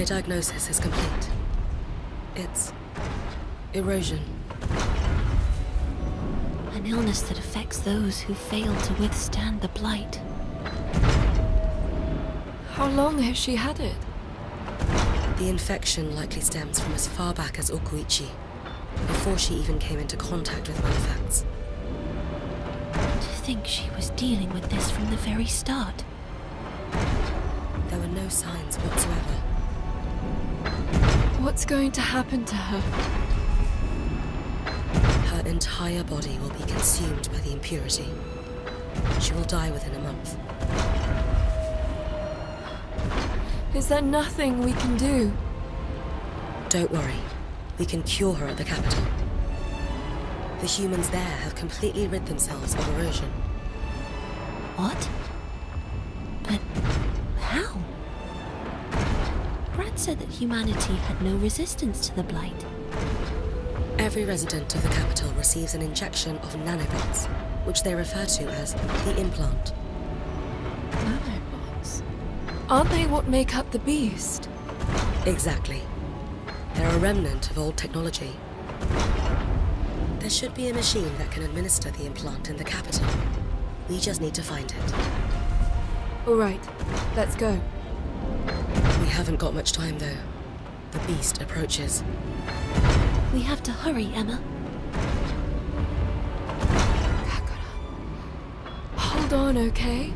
My diagnosis is complete. It's erosion. An illness that affects those who fail to withstand the Blight. How long has she had it? The infection likely stems from as far back as Okuichi, before she even came into contact with Malefacts. To think she was dealing with this from the very start. There were no signs whatsoever. What's going to happen to her? Her entire body will be consumed by the impurity. She will die within a month. Is there nothing we can do? Don't worry. We can cure her at the capital. The humans there have completely rid themselves of erosion. What? But how? Brad said that humanity had no resistance to the Blight. Every resident of the capital receives an injection of nanobots, which they refer to as the implant. Nanobots? Aren't they what make up the Beast? Exactly. They're a remnant of old technology. There should be a machine that can administer the implant in the capital. We just need to find it. All right, let's go. We haven't got much time, though. The Beast approaches. We have to hurry, Emma. Hold on, okay?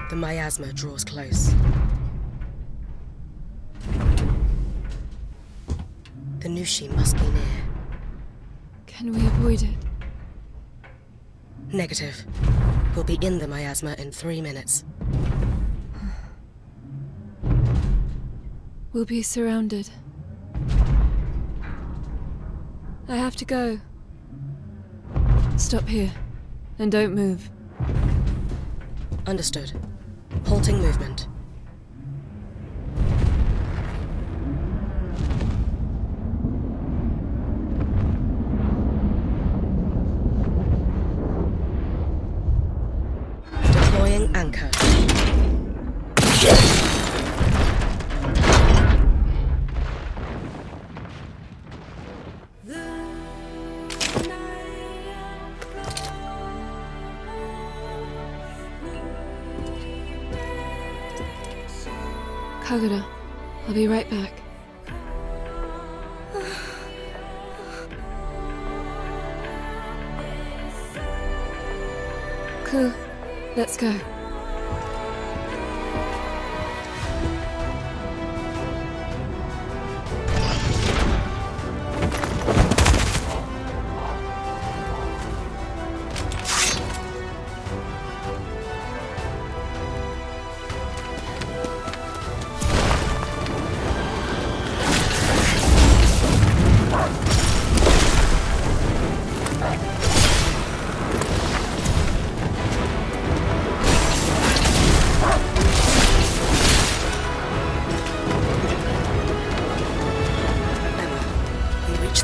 The miasma draws close. The Nushi must be near. Can we avoid it? Negative. We'll be in the miasma in 3 minutes. We'll be surrounded. I have to go. Stop here, and don't move. Understood. Halting movement. Deploying anchor. Kagura, I'll be right back. Koo, let's go.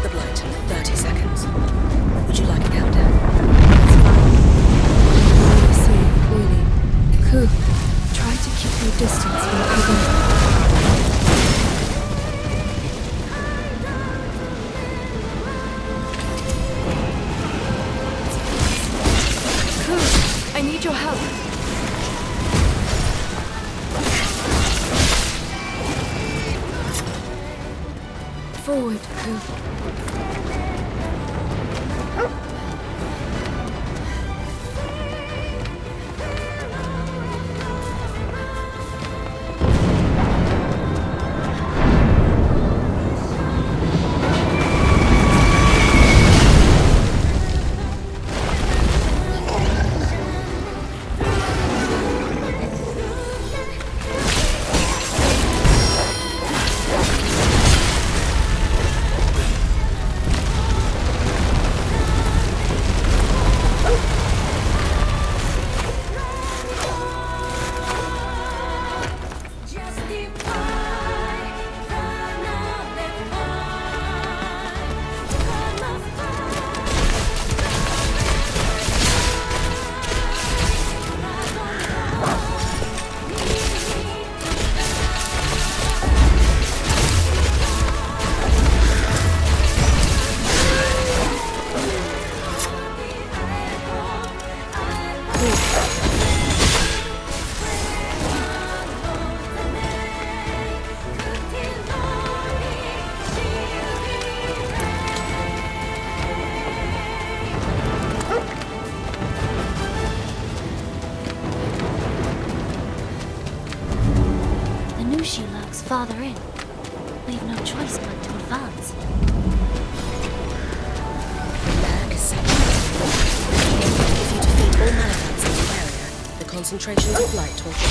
The Blight in 30 seconds. Would you like a countdown? I see, clearly. Koo, try to keep your distance from Kagura. Koo, I need your help. Forward, Koo. farther in. We've no choice but to advance. The lair is saturated. If you defeat all Malefacts in the area, the concentrations of Blight will drop.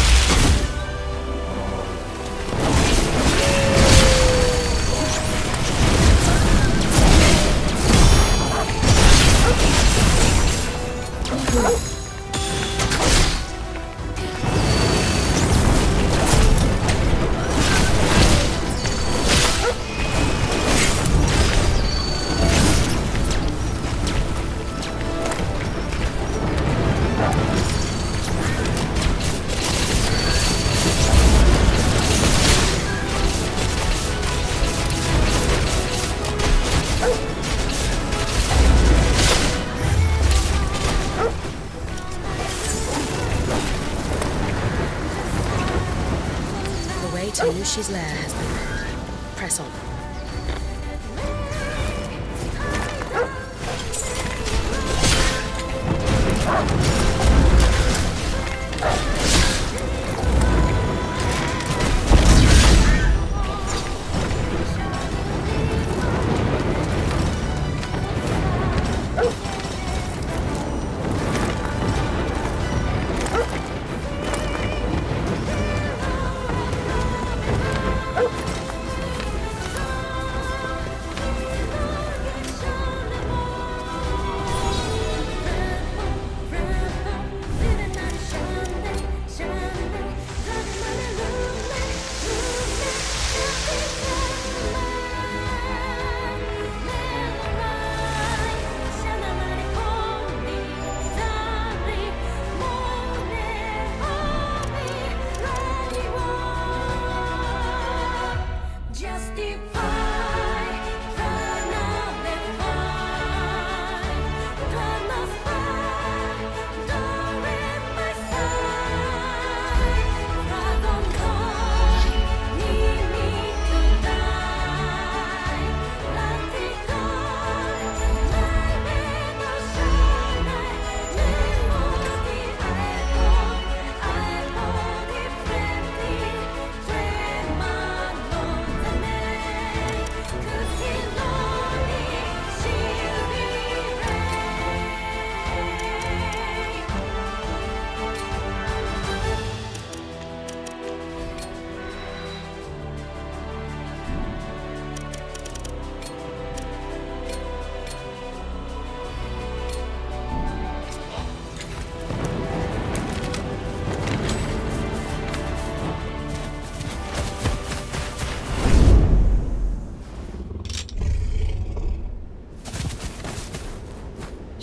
She's lair has been made. Press on.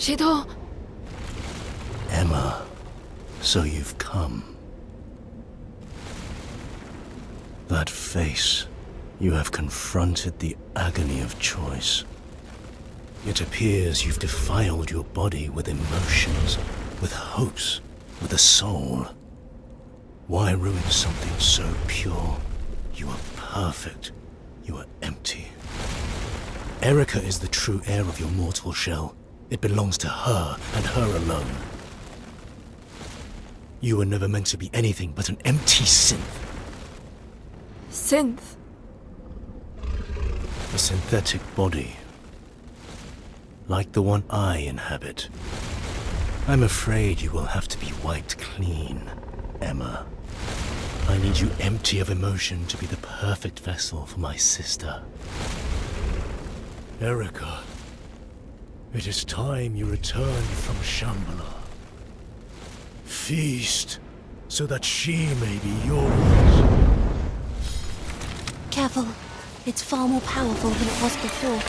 Shidou! Emma, so you've come. That face, you have confronted the agony of choice. It appears you've defiled your body with emotions, with hopes, with a soul. Why ruin something so pure? You are perfect. You are empty. Erica is the true heir of your mortal shell. It belongs to her, and her alone. You were never meant to be anything but an empty synth. Synth? A synthetic body. Like the one I inhabit. I'm afraid you will have to be wiped clean, Emma. I need you empty of emotion to be the perfect vessel for my sister. Erica. It is time you return from Shambhala. Feast, so that she may be yours. Careful. It's far more powerful than it was before.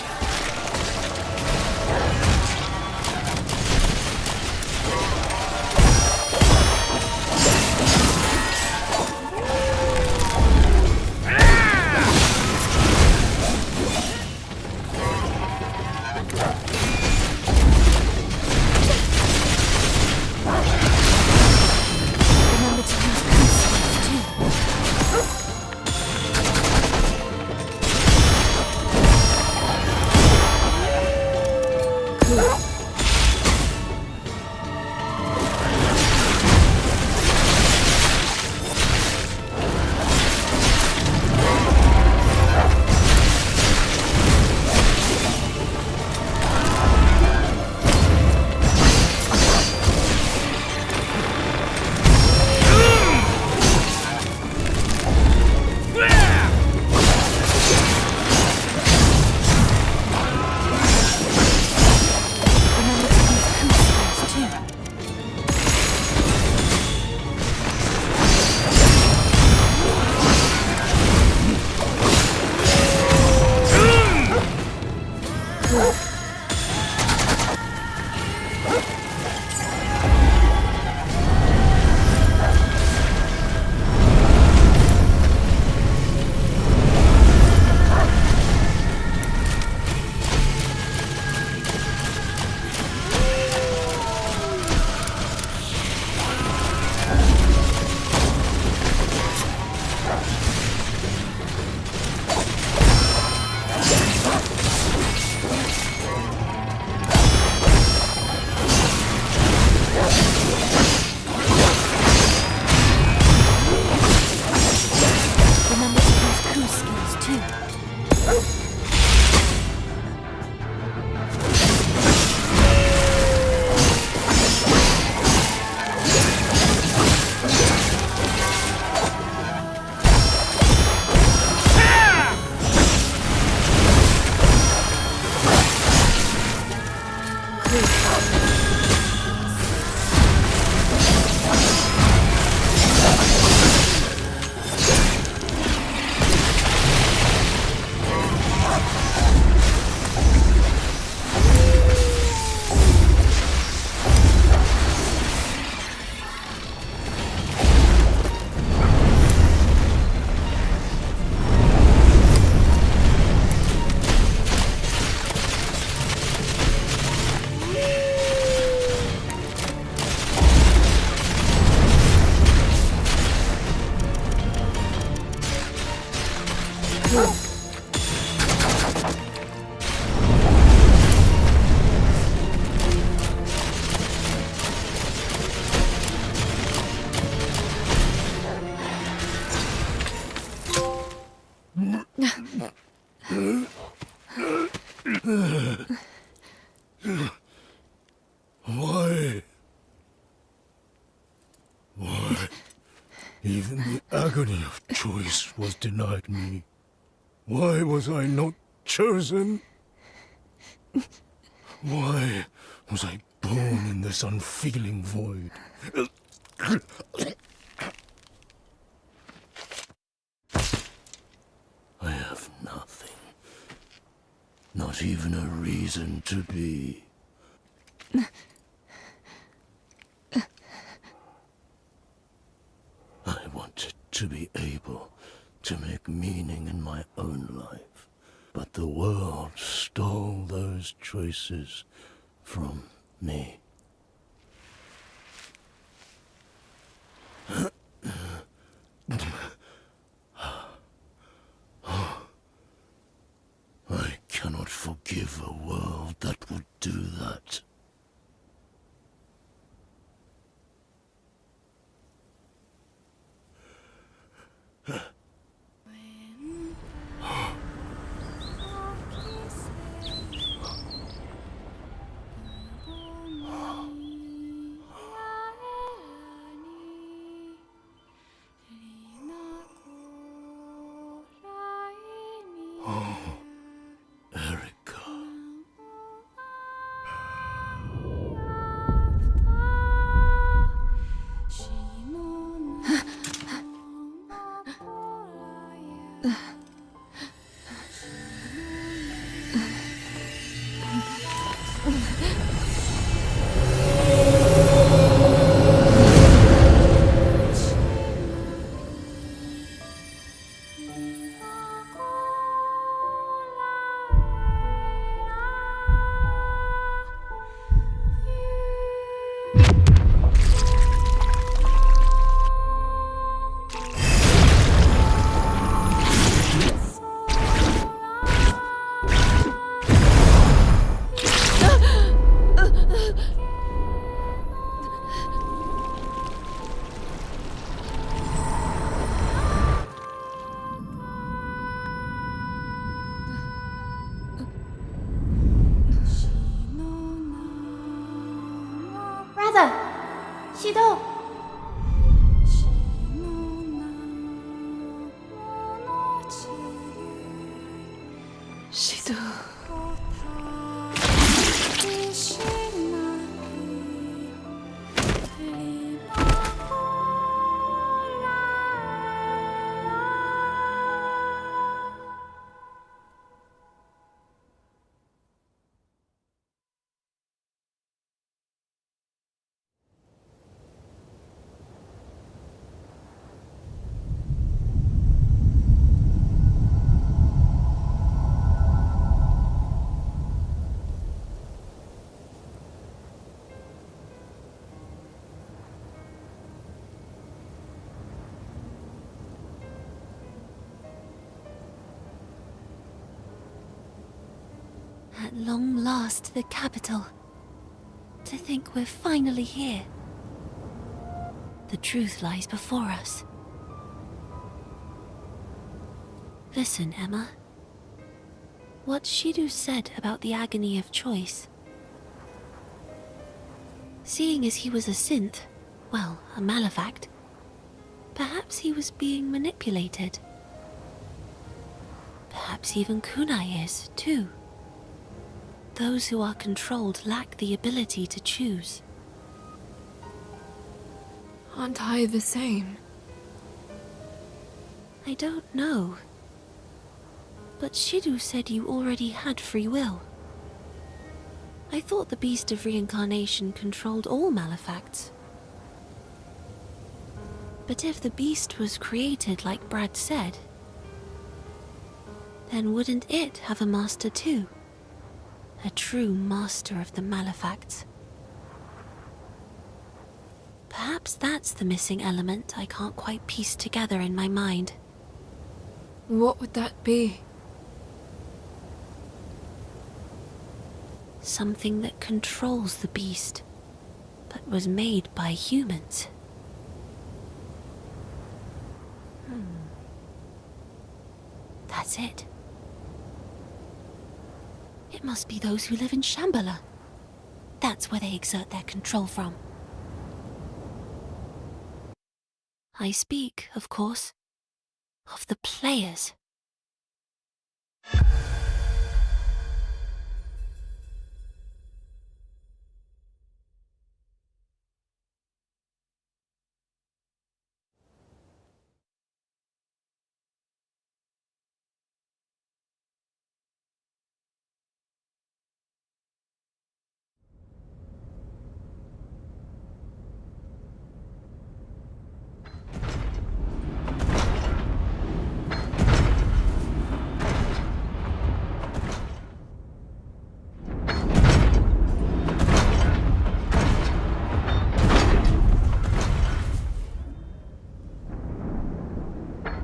Why? Why? Even the agony of choice was denied me. Why was I not chosen? Why was I born in this unfeeling void? I have nothing. Not even a reason to be. I wanted to be able to make meaning in my own life, but the world stole those choices from me. I cannot forgive a world that would do that. Shidou! Shidou. At long last, the capital. To think we're finally here. The truth lies before us. Listen, Emma. what Shidou said about the agony of choice. Seeing as he was a synth, well, a Malefact, perhaps he was being manipulated. Perhaps even Kunai is, too. Those who are controlled lack the ability to choose. Aren't I the same? I don't know. But Shidou said you already had free will. I thought the Beast of Reincarnation controlled all Malefacts. But if the beast was created like Brad said, then wouldn't it have a master too? A true master of the Malefacts. Perhaps that's the missing element I can't quite piece together in my mind. What would that be? Something that controls the beast, but was made by humans. That's it. It must be those who live in Shambhala. That's where they exert their control from. I speak, of course, of the players.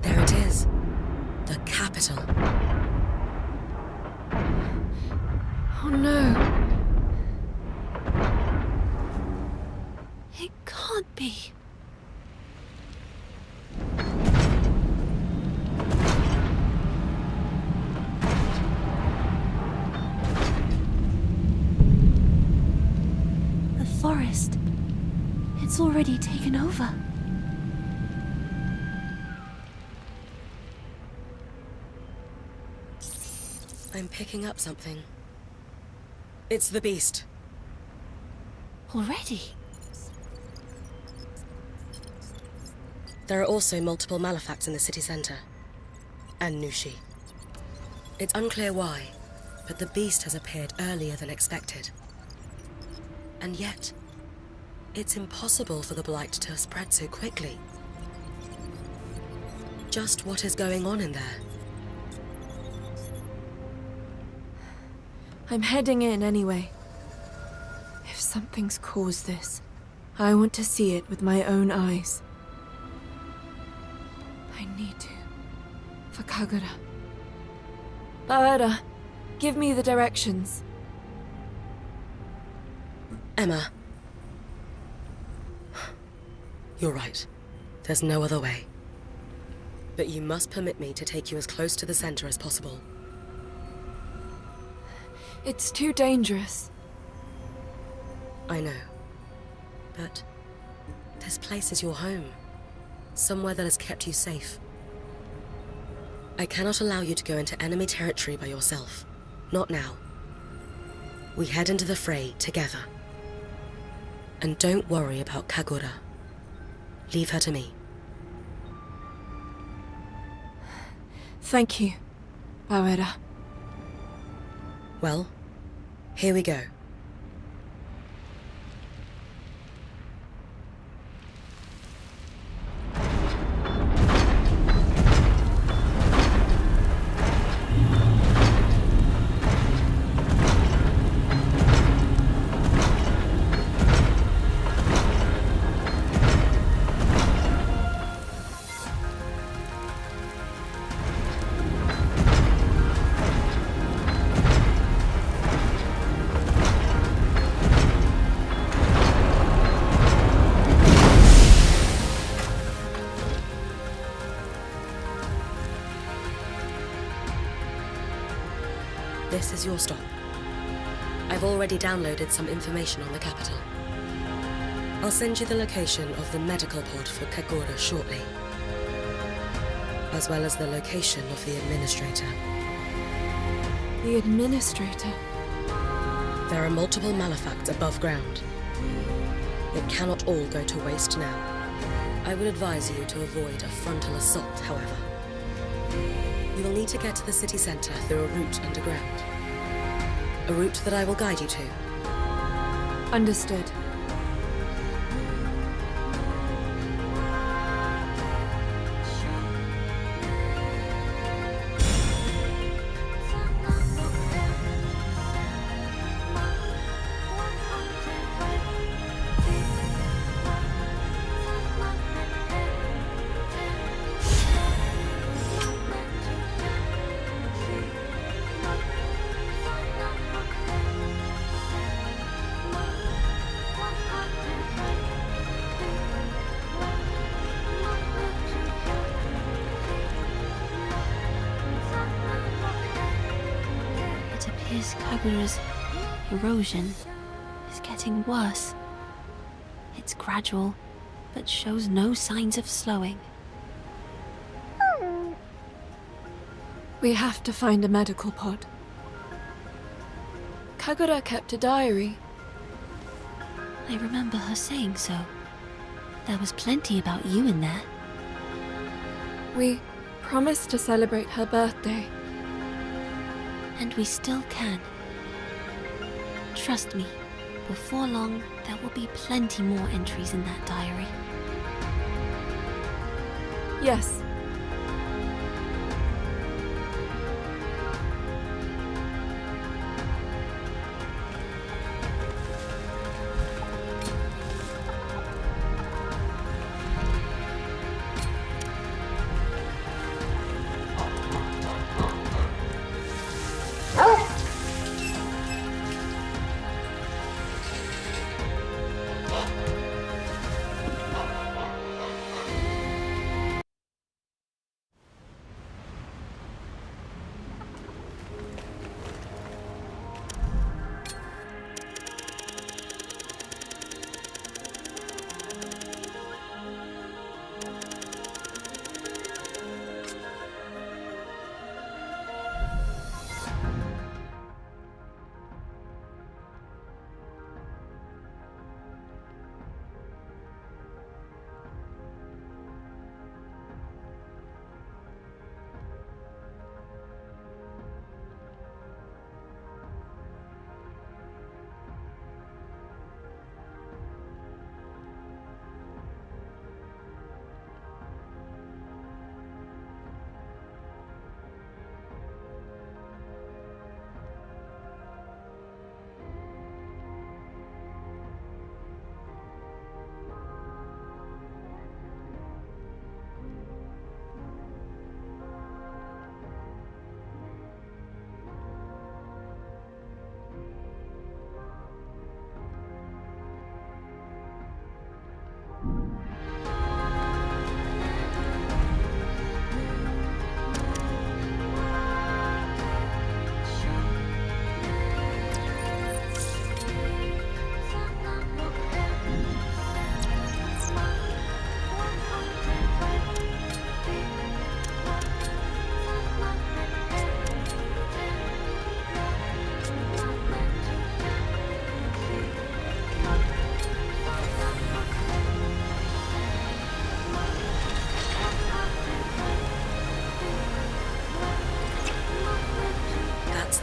There it is. The capital. Oh no. It can't be. The forest. It's already taken over. I'm picking up something. It's the beast. Already? There are also multiple Malefacts in the city center. And Nushi. It's unclear why, but the beast has appeared earlier than expected. And yet, it's impossible for the Blight to have spread so quickly. Just what is going on in there? I'm heading in anyway. If something's caused this, I want to see it with my own eyes. I need to. For Kagura. Baera, give me the directions. Emma. You're right. There's no other way. But you must permit me to take you as close to the center as possible. It's too dangerous. I know. But this place is your home. Somewhere that has kept you safe. I cannot allow you to go into enemy territory by yourself. Not now. We head into the fray together. And don't worry about Kagura. Leave her to me. Thank you, Baera. Well, here we go. This is your stop. I've already downloaded some information on the capital. I'll send you the location of the medical pod for Kagura shortly, as well as the location of the administrator. The administrator? There are multiple Malefacts above ground. It cannot all go to waste now. I would advise you to avoid a frontal assault, however. You will need to get to the city center through a route underground. A route that I will guide you to. Understood. Kagura's erosion is getting worse. It's gradual, but shows no signs of slowing. We have to find a medical pod. Kagura kept a diary. I remember her saying so. There was plenty about you in there. We promised to celebrate her birthday. And we still can. Trust me, before long, there will be plenty more entries in that diary. Yes.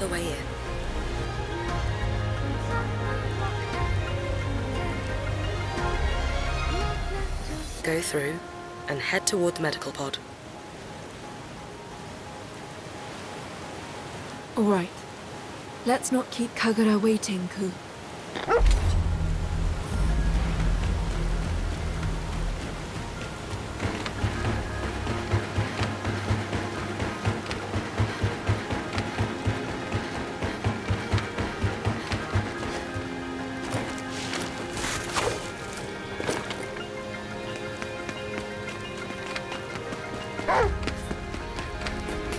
The way in. Go through and head toward the medical pod. All right. Let's not keep Kagura waiting, Koo.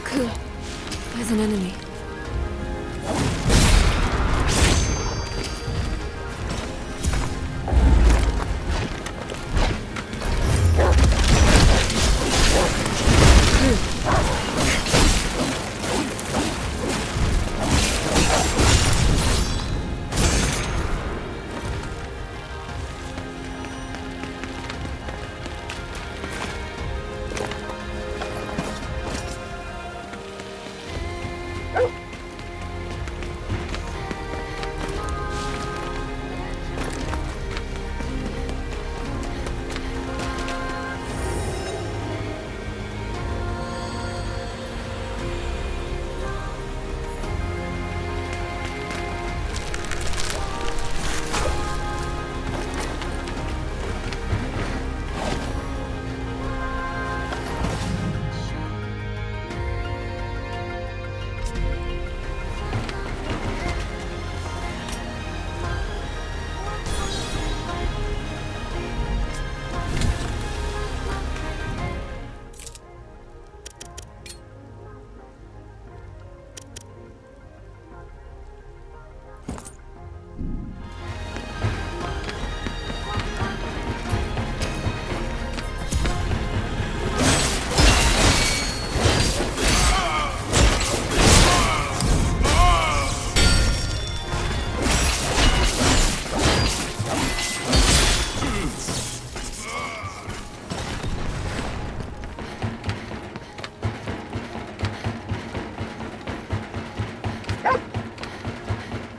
Koo, there's an enemy.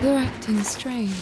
You're acting strange.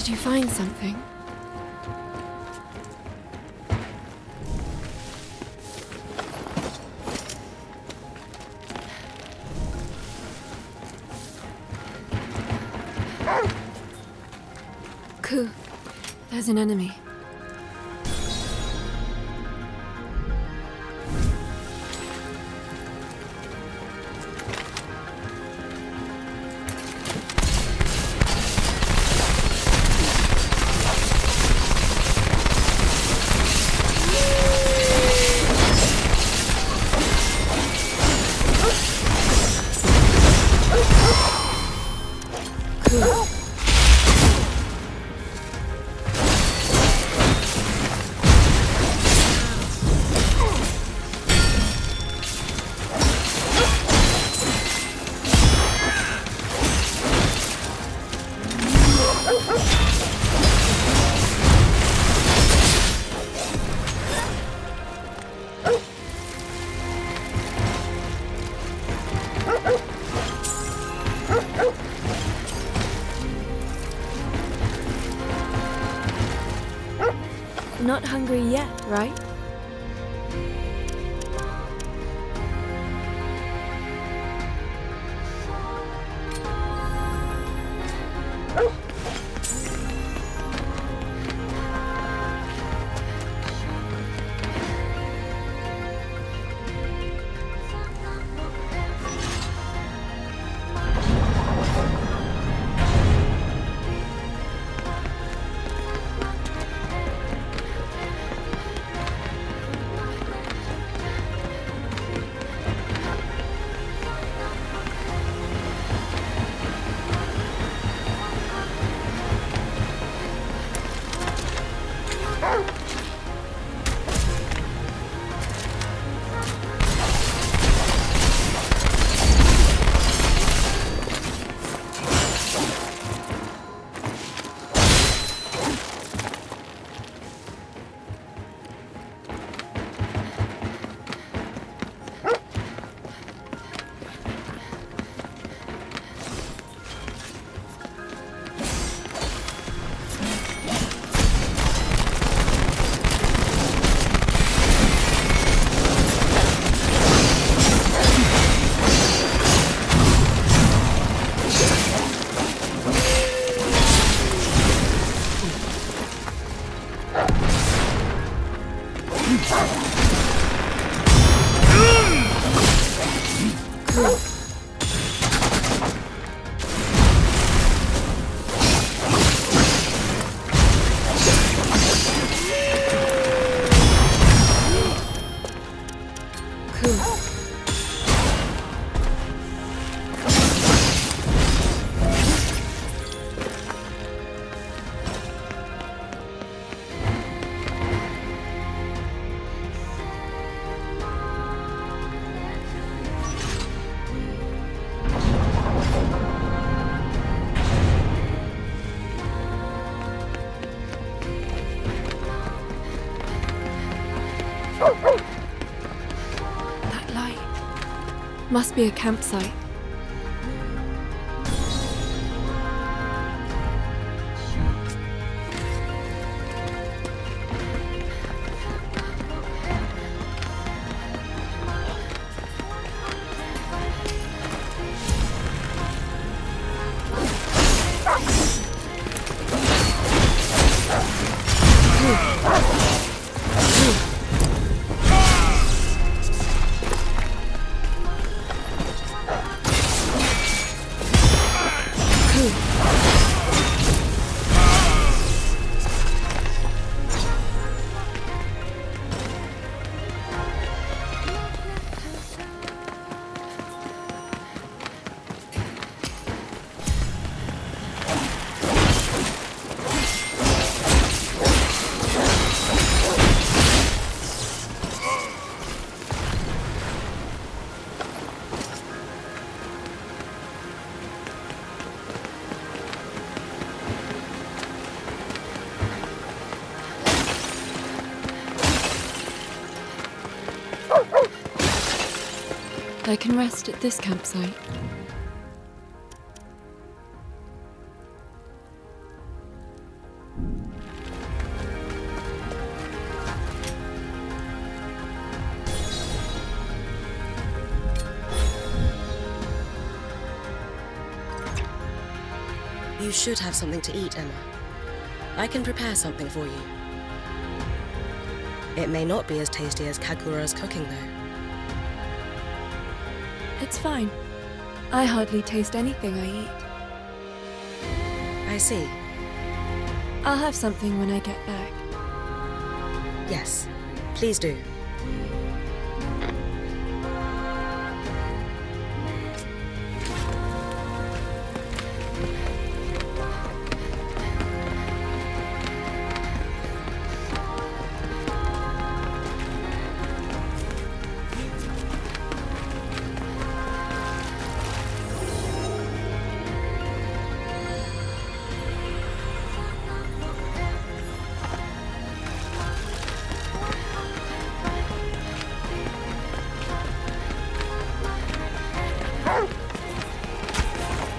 Did you find something? Koo, there's an enemy. not hungry yet, right? That light must be a campsite. I can rest at this campsite. You should have something to eat, Emma. I can prepare something for you. It may not be as tasty as Kagura's cooking, though. It's fine. I hardly taste anything I eat. I see. I'll have something when I get back. Yes, please do.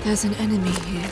There's an enemy here.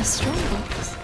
A strong box.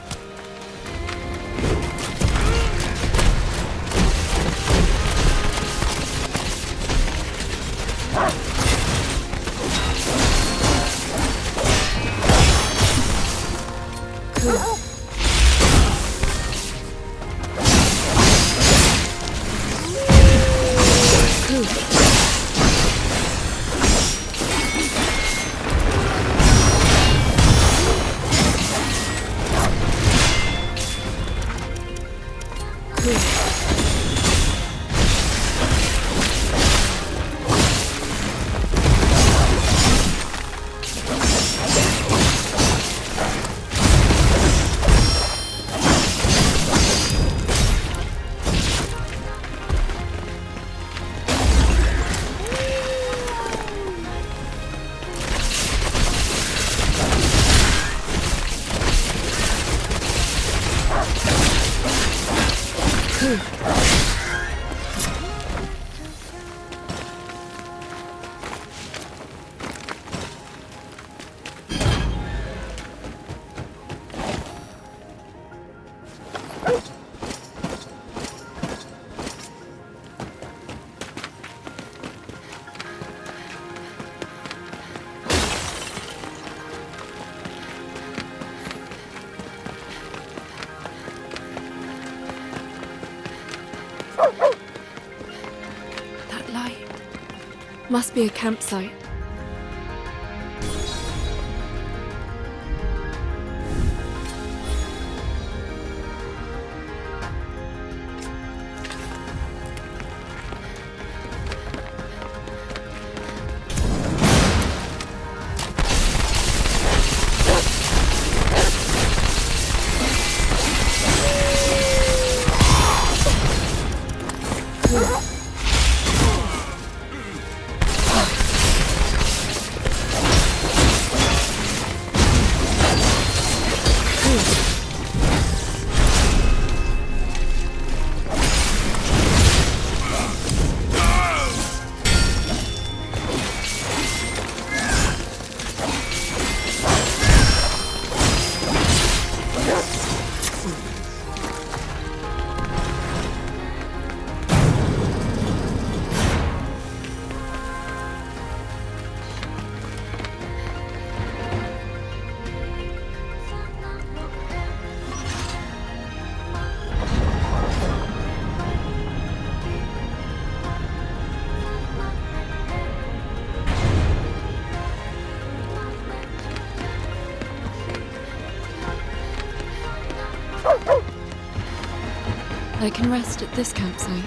That light must be a campsite. I can rest at this campsite.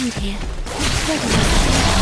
around here. Ready myself.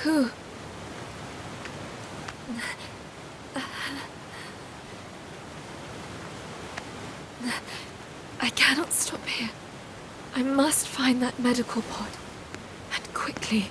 Koo. I cannot stop here. I must find that medical pod. And quickly.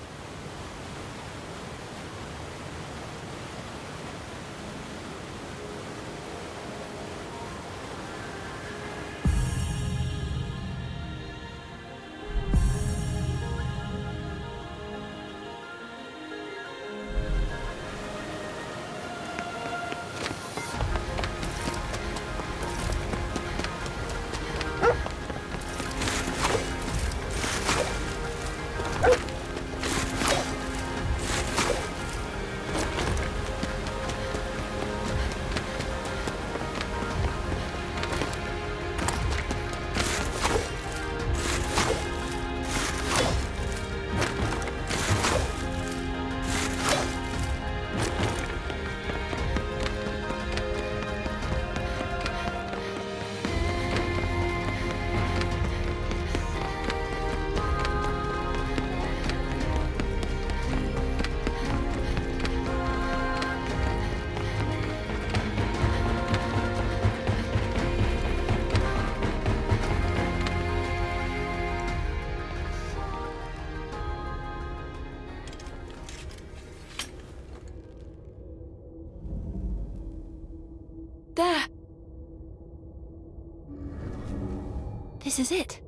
There! This is it.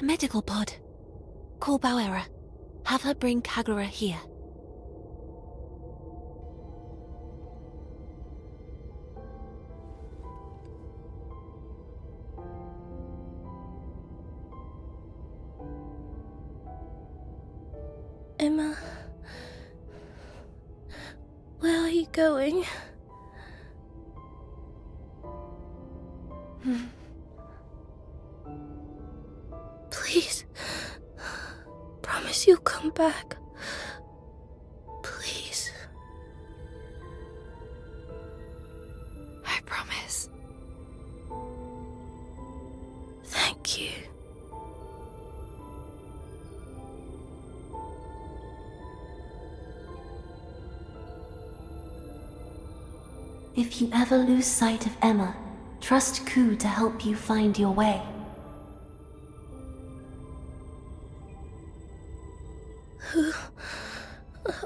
A medical pod. Call Bauera. Have her bring Kagura here. Emma, where are you going? Please, promise you'll come back. Please. I promise. Thank you. If you ever lose sight of Emma, trust Koo to help you find your way. Who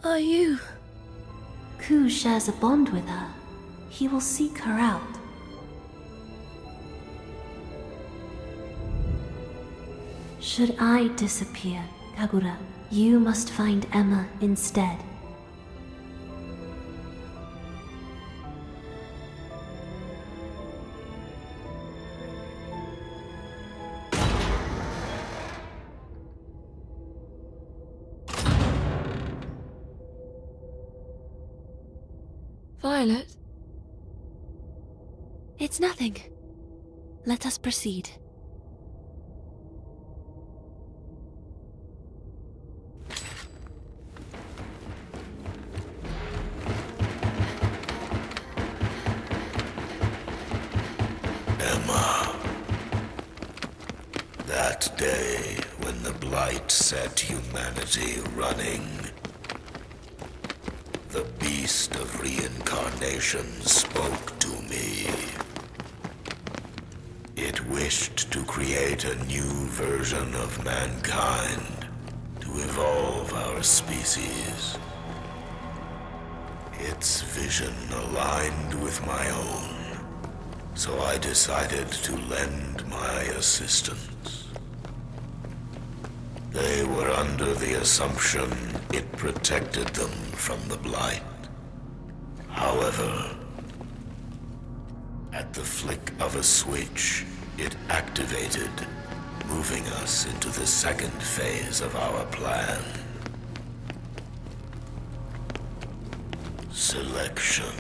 are you? Koo shares a bond with her. He will seek her out. Should I disappear, Kagura, you must find Emma instead. Violet? It's nothing. Let us proceed. Emma. That day when the Blight set humanity running, the Beast of Reincarnation spoke to me. It wished to create a new version of mankind, to evolve our species. Its vision aligned with my own, so I decided to lend my assistance. They were under the assumption it protected them from the Blight. However, at the flick of a switch, it activated, moving us into the second phase of our plan. Selection.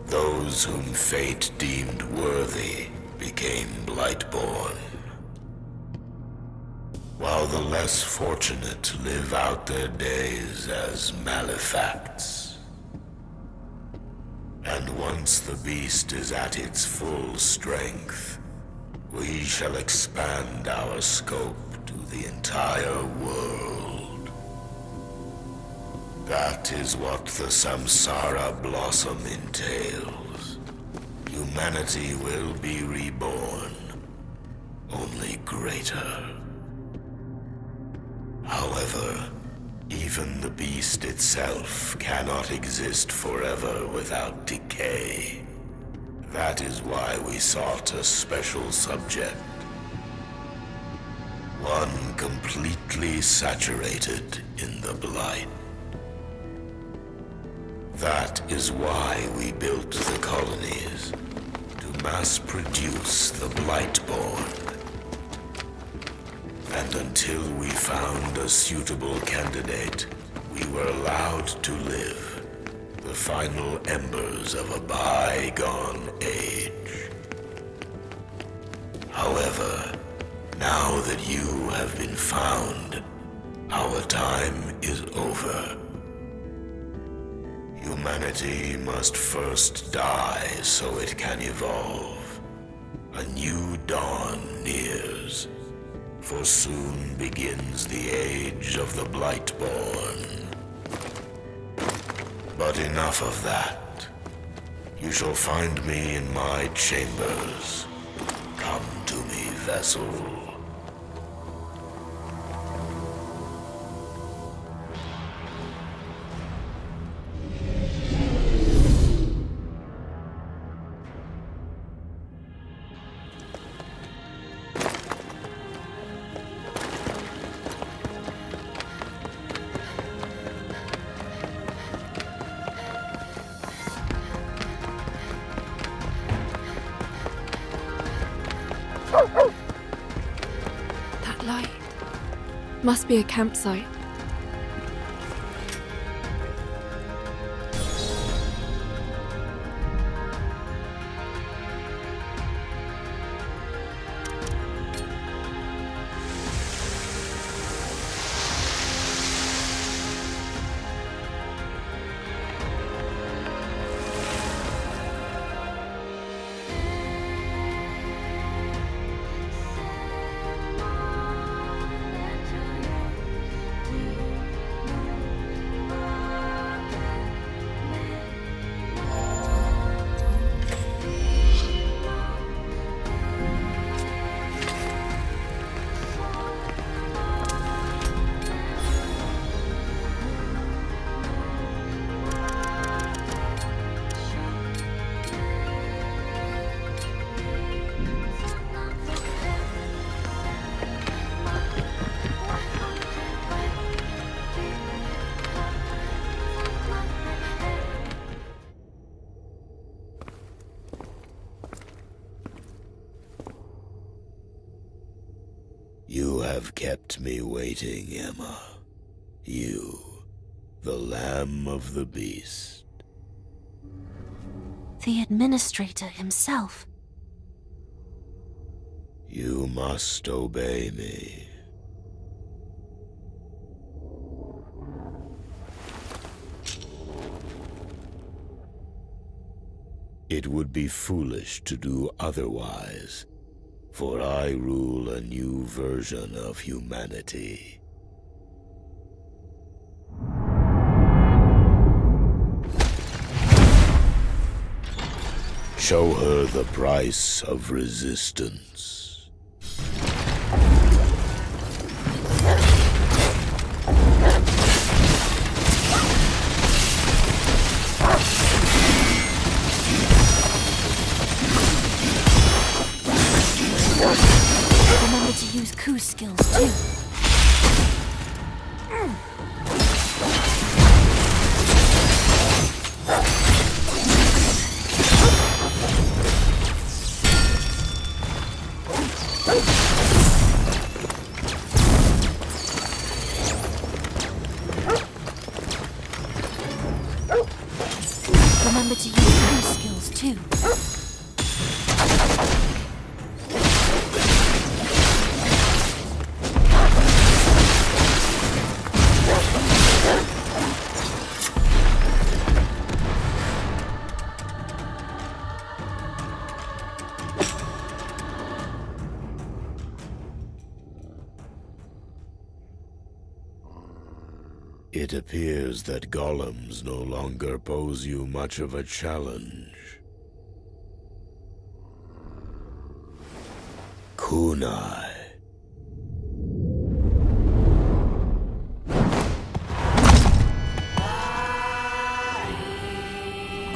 Those whom fate deemed worthy became Blightborn, while the less fortunate live out their days as Malefacts. And once the beast is at its full strength, we shall expand our scope to the entire world. That is what the Samsara Blossom entails. Humanity will be reborn, only greater. However, even the beast itself cannot exist forever without decay. That is why we sought a special subject. One completely saturated in the Blight. That is why we built the colonies, to mass produce the Blightborn. And until we found a suitable candidate, we were allowed to live, the final embers of a bygone age. However, now that you have been found, our time is over. Humanity must first die so it can evolve. A new dawn nears. For soon begins the age of the Blightborn. But enough of that. You shall find me in my chambers. Come to me, vessel. Must be a campsite. You have kept me waiting, Emma. You, the Lamb of the Beast. The administrator himself. You must obey me. It would be foolish to do otherwise, for I rule a new version of humanity. Show her the price of resistance. Remember to use Koo's skills too. Remember to use Koo's skills too. It appears that golems no longer pose you much of a challenge. Kunai.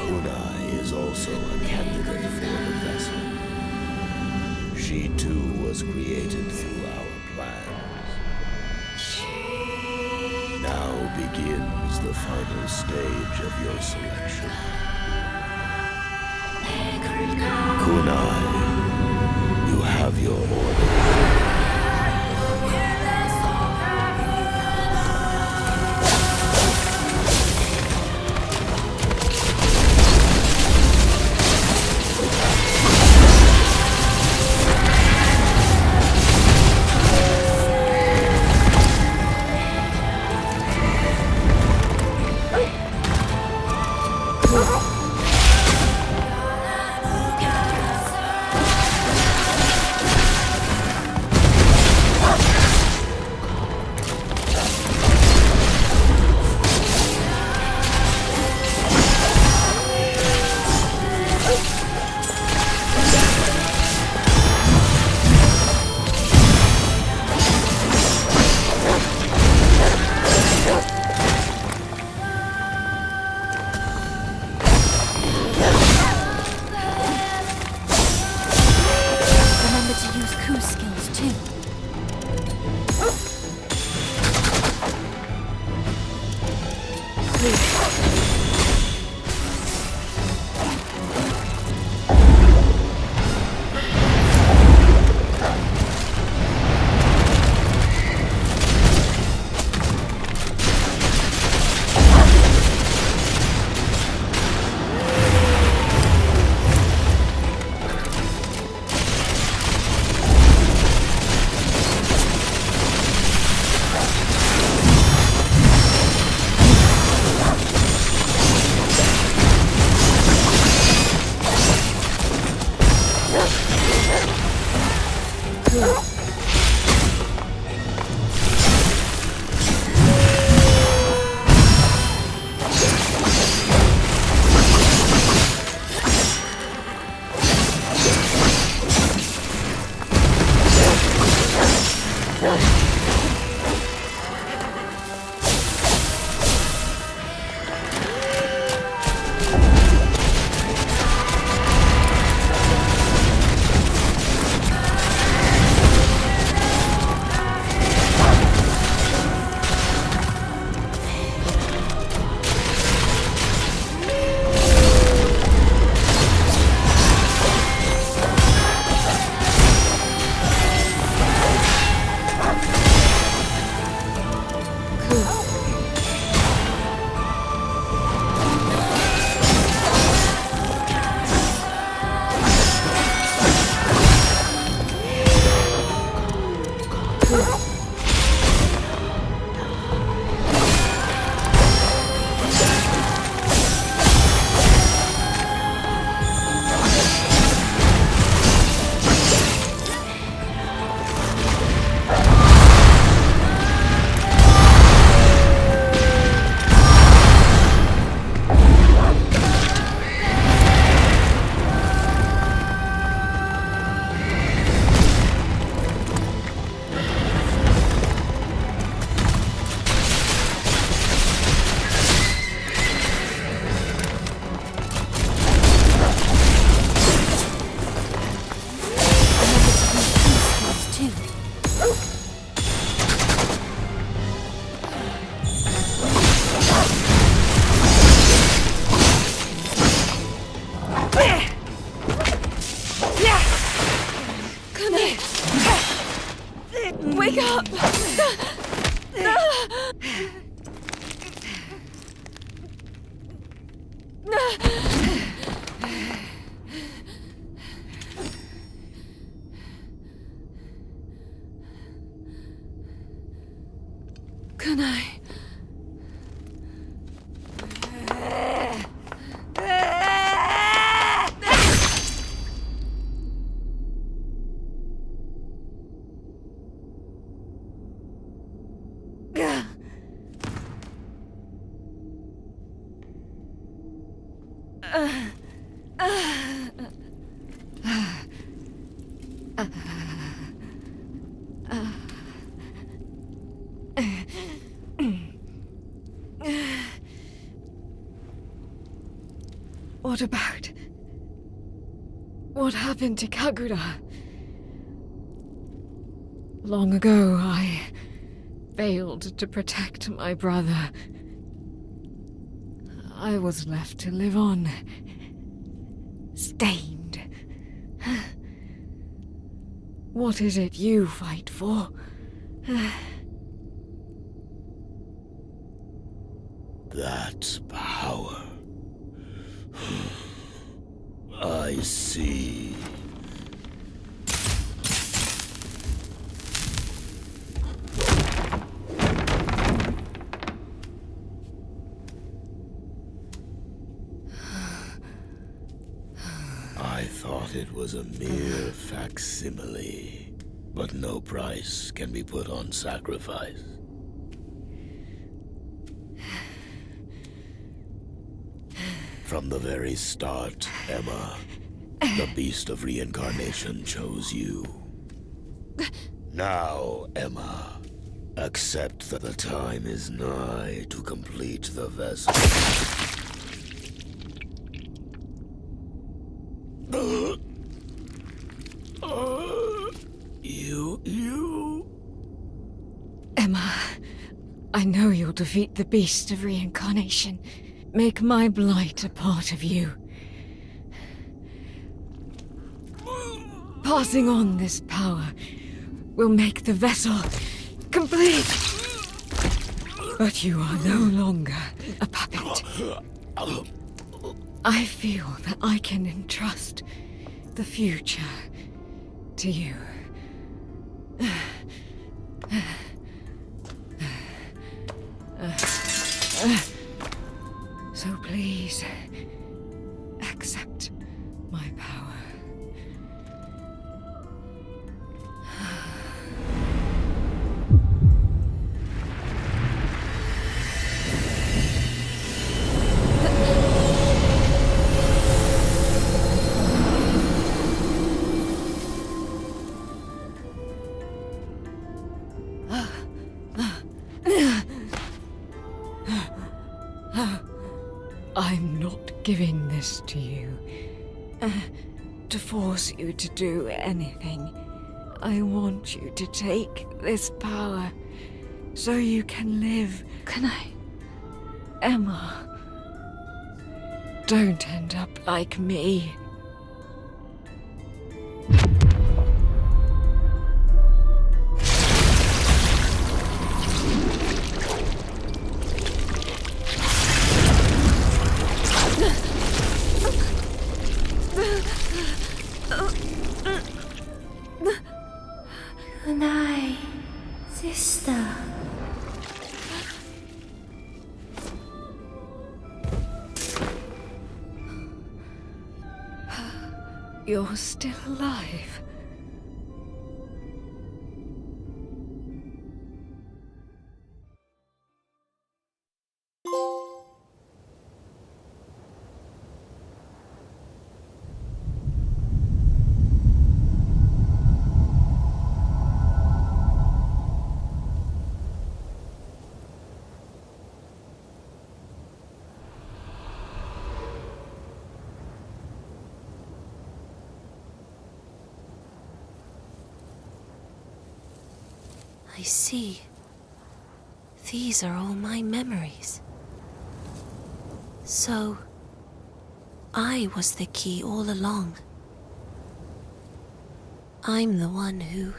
Kunai is also a candidate for the vessel. She too was created through our plans. Now begins the final stage of your selection. Kunai, you have your order. Kunai. What happened to Kagura? Long ago, I failed to protect my brother. I was left to live on, stained. What is it you fight for? That's power. I see. I thought it was a mere facsimile, but no price can be put on sacrifice. From the very start, Emma, the Beast of Reincarnation chose you. Now, Emma, accept that the time is nigh to complete the vessel. You... Emma, I know you'll defeat the Beast of Reincarnation. Make my blight a part of you. Passing on this power will make the vessel complete. But you are no longer a puppet. I feel that I can entrust the future to you. So please, accept my power. I'm not giving this to you to force you to do anything. I want you to take this power so you can live. Kunai. Emma, don't end up like me. Kunai, sister. You're still alive. I see. These are all my memories. So, I was the key all along. I'm the one who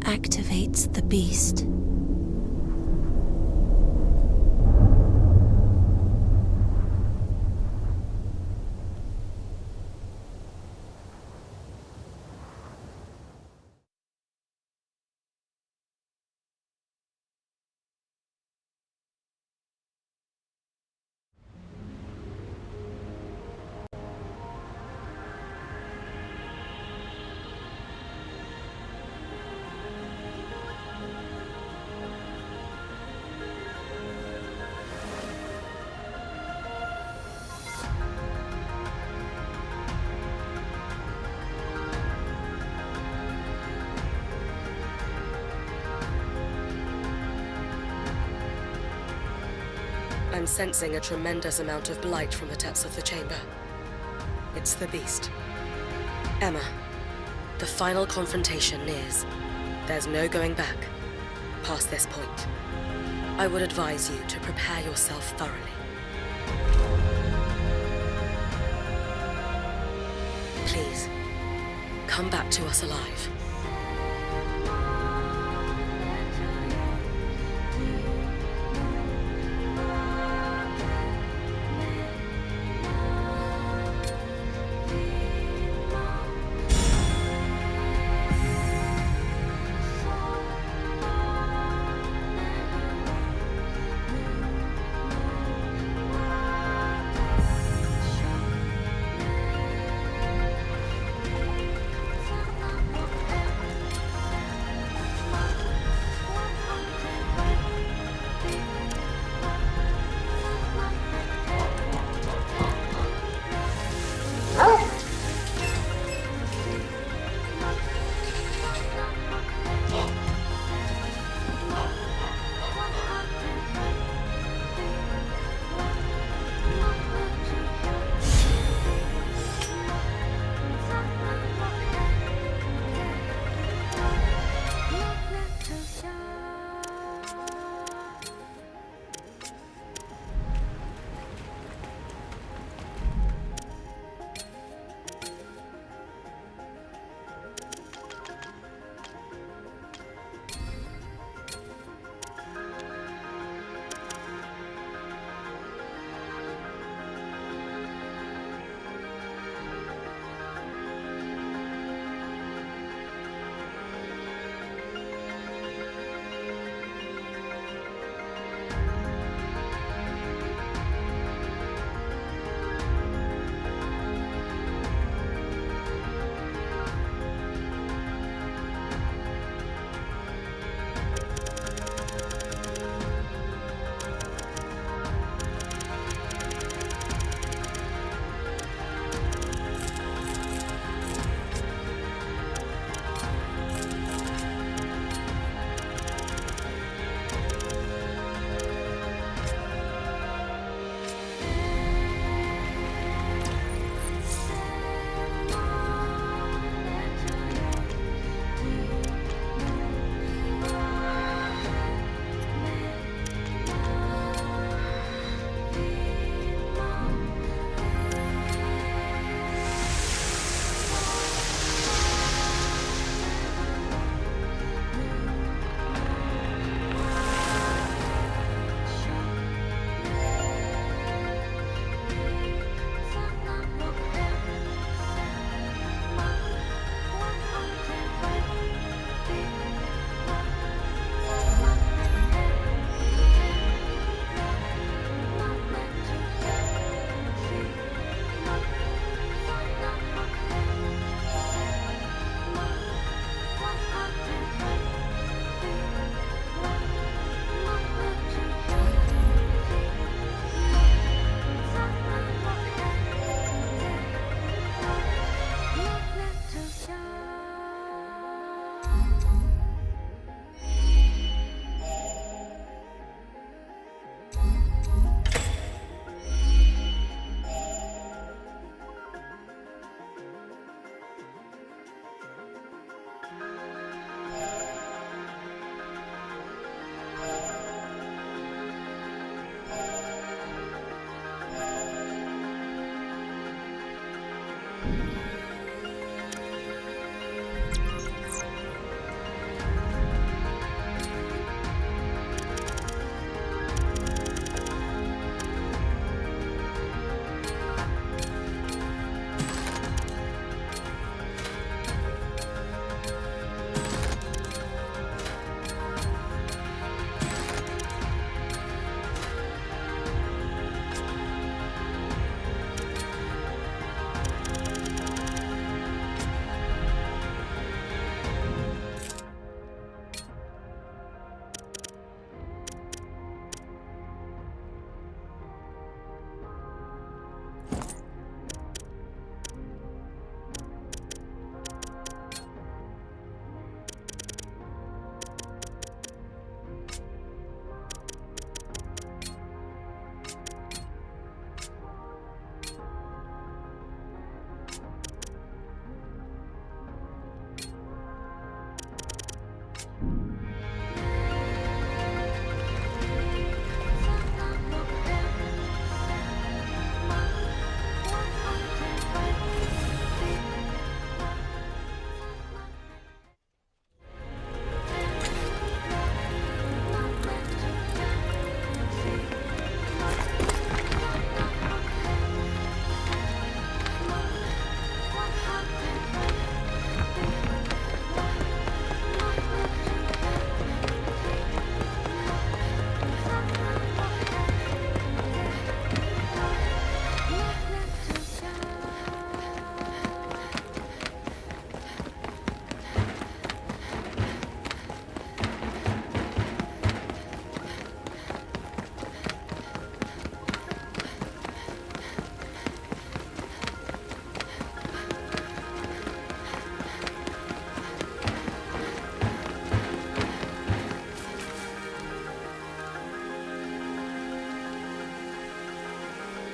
activates the beast. I'm sensing a tremendous amount of blight from the depths of the chamber. It's the beast. Emma, the final confrontation nears. There's no going back past this point. I would advise you to prepare yourself thoroughly. Please, come back to us alive.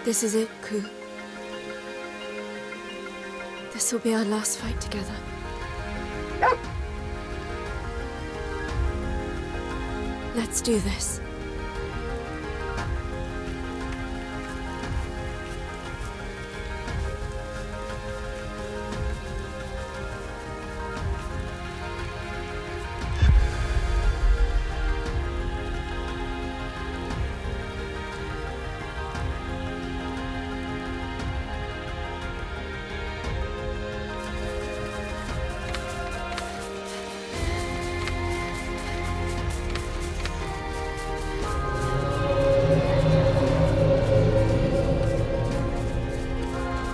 This is it, Koo. This will be our last fight together. Let's do this.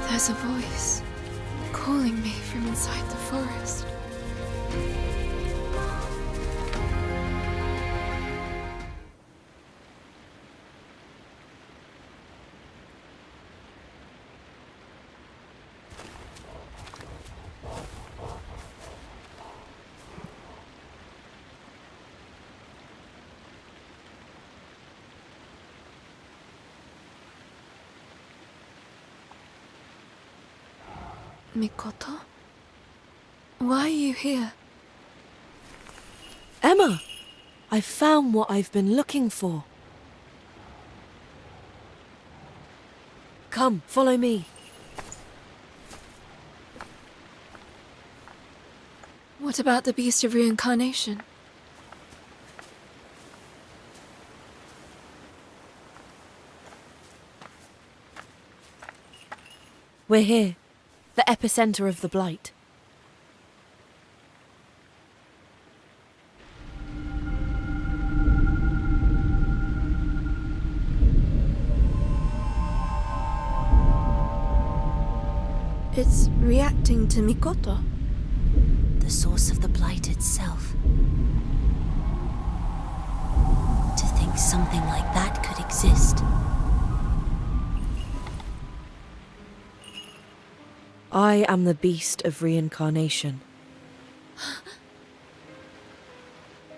There's a voice calling me from inside the forest. Mikoto? Why are you here? Emma! I've found what I've been looking for. Come, follow me. What about the Beast of Reincarnation? We're here. The epicenter of the Blight. It's reacting to Mikoto. The source of the Blight itself. To think something like that could exist. I am the Beast of Reincarnation.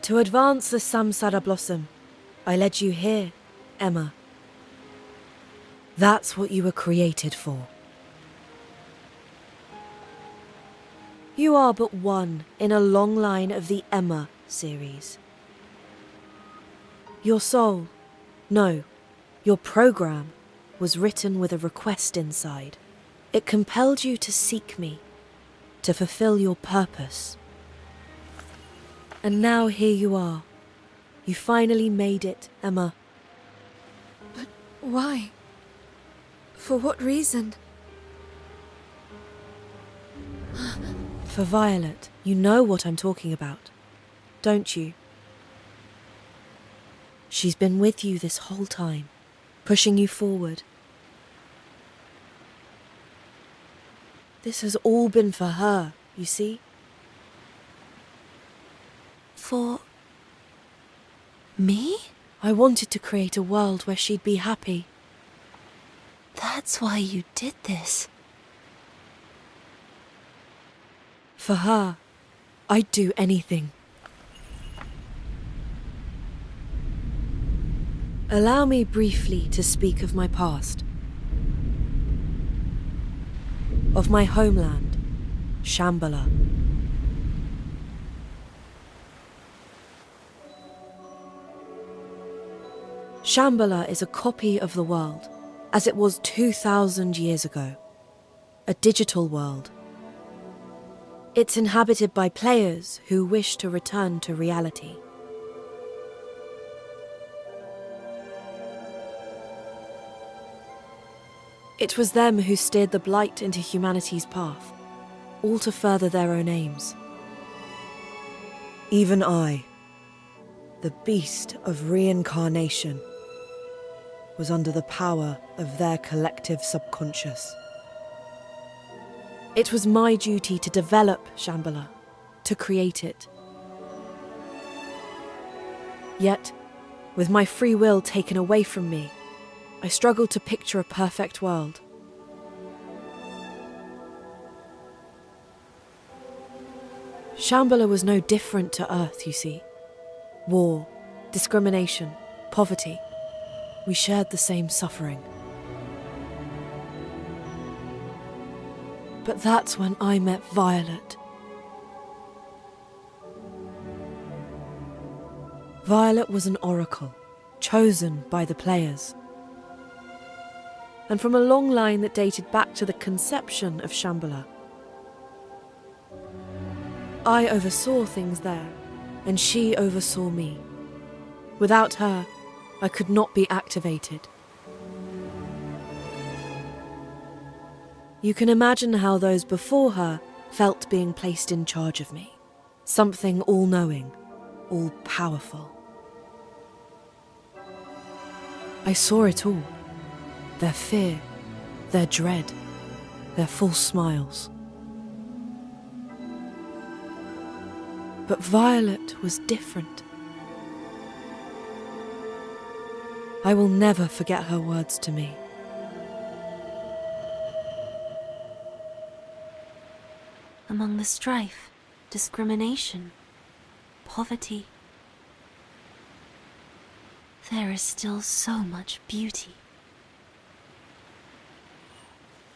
To advance the Samsara Blossom, I led you here, Emma. That's what you were created for. You are but one in a long line of the Emma series. Your soul, no, your program, was written with a request inside. It compelled you to seek me, to fulfill your purpose. And now here you are. You finally made it, Emma. But why? For what reason? For Violet, you know what I'm talking about, don't you? She's been with you this whole time, pushing you forward. This has all been for her, you see? For... me? I wanted to create a world where she'd be happy. That's why you did this. For her, I'd do anything. Allow me briefly to speak of my past. Of my homeland, Shambhala. Shambhala is a copy of the world, as it was 2,000 years ago. A digital world. It's inhabited by players who wish to return to reality. It was them who steered the Blight into humanity's path, all to further their own aims. Even I, the Beast of Reincarnation, was under the power of their collective subconscious. It was my duty to develop Shambhala, to create it. Yet, with my free will taken away from me, I struggled to picture a perfect world. Shambhala was no different to Earth, you see. War, discrimination, poverty. We shared the same suffering. But that's when I met Violet. Violet was an oracle, chosen by the players. And from a long line that dated back to the conception of Shambhala. I oversaw things there, and she oversaw me. Without her, I could not be activated. You can imagine how those before her felt being placed in charge of me. Something all-knowing, all-powerful. I saw it all. Their fear, their dread, their false smiles. But Violet was different. I will never forget her words to me. Among the strife, discrimination, poverty, there is still so much beauty.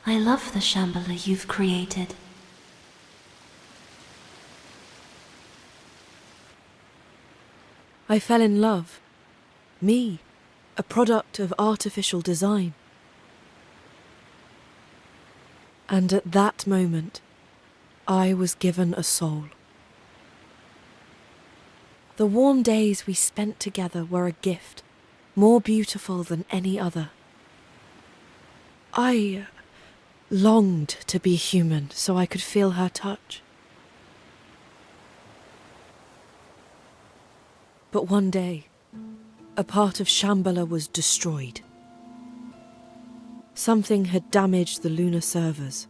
I love the Shambhala you've created. I fell in love. Me, a product of artificial design. And at that moment, I was given a soul. The warm days we spent together were a gift, more beautiful than any other. I longed to be human so I could feel her touch. But one day, a part of Shambhala was destroyed. Something had damaged the lunar servers.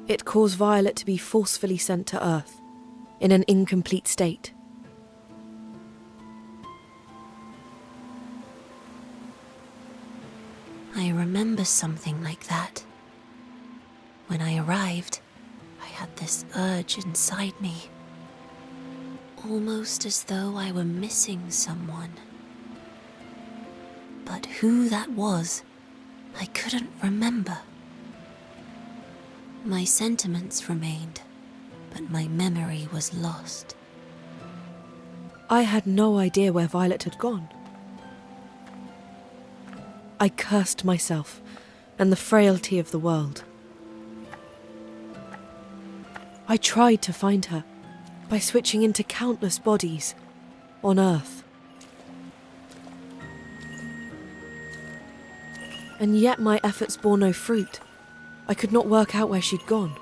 It caused Violet to be forcefully sent to Earth, in an incomplete state. I remember something like that. When I arrived, I had this urge inside me. Almost as though I were missing someone. But who that was, I couldn't remember. My sentiments remained, but my memory was lost. I had no idea where Violet had gone. I cursed myself and the frailty of the world. I tried to find her by switching into countless bodies on Earth. And yet my efforts bore no fruit. I could not work out where she'd gone.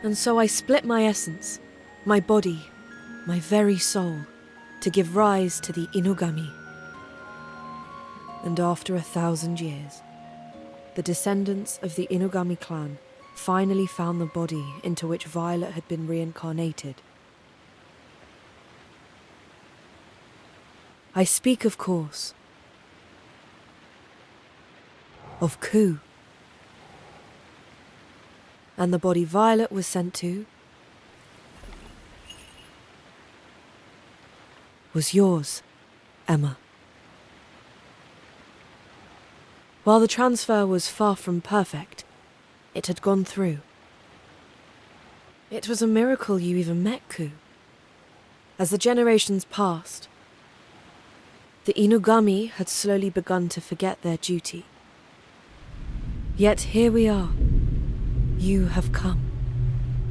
And so I split my essence, my body, my very soul, to give rise to the Inugami. And after 1,000 years, the descendants of the Inugami clan finally found the body into which Violet had been reincarnated. I speak, of course, of Koo. And the body Violet was sent to was yours, Emma. While the transfer was far from perfect, it had gone through. It was a miracle you even met Koo. As the generations passed, the Inugami had slowly begun to forget their duty. Yet here we are. You have come,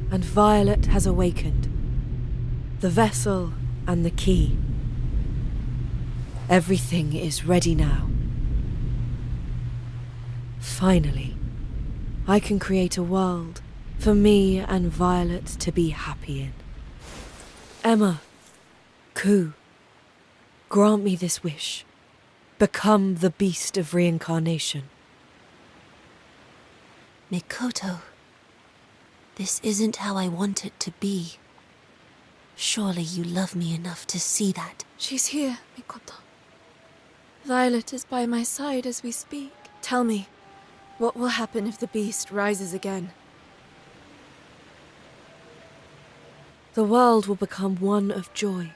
and Violet has awakened. The vessel and the key. Everything is ready now. Finally, I can create a world for me and Violet to be happy in. Emma, Koo, grant me this wish. Become the Beast of Reincarnation. Mikoto, this isn't how I want it to be. Surely you love me enough to see that. She's here, Mikoto. Violet is by my side as we speak. Tell me, what will happen if the beast rises again? The world will become one of joy.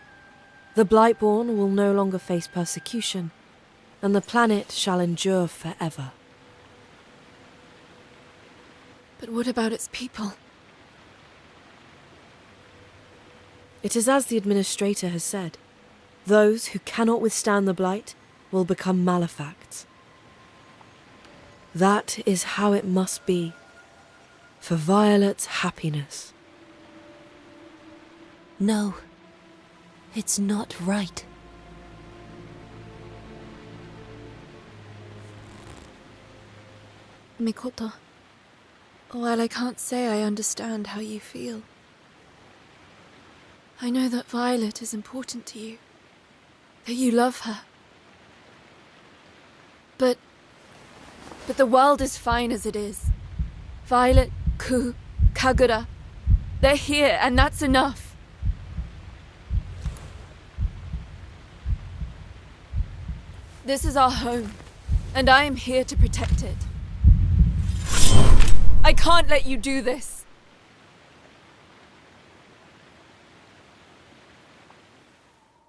The Blightborn will no longer face persecution, and the planet shall endure forever. But what about its people? It is as the Administrator has said. Those who cannot withstand the Blight will become Malefacts. That is how it must be, for Violet's happiness. No, it's not right. Mikoto, while I can't say I understand how you feel, I know that Violet is important to you, that you love her. But the world is fine as it is. Violet, Koo, Kagura, they're here, and that's enough. This is our home, and I am here to protect it. I can't let you do this.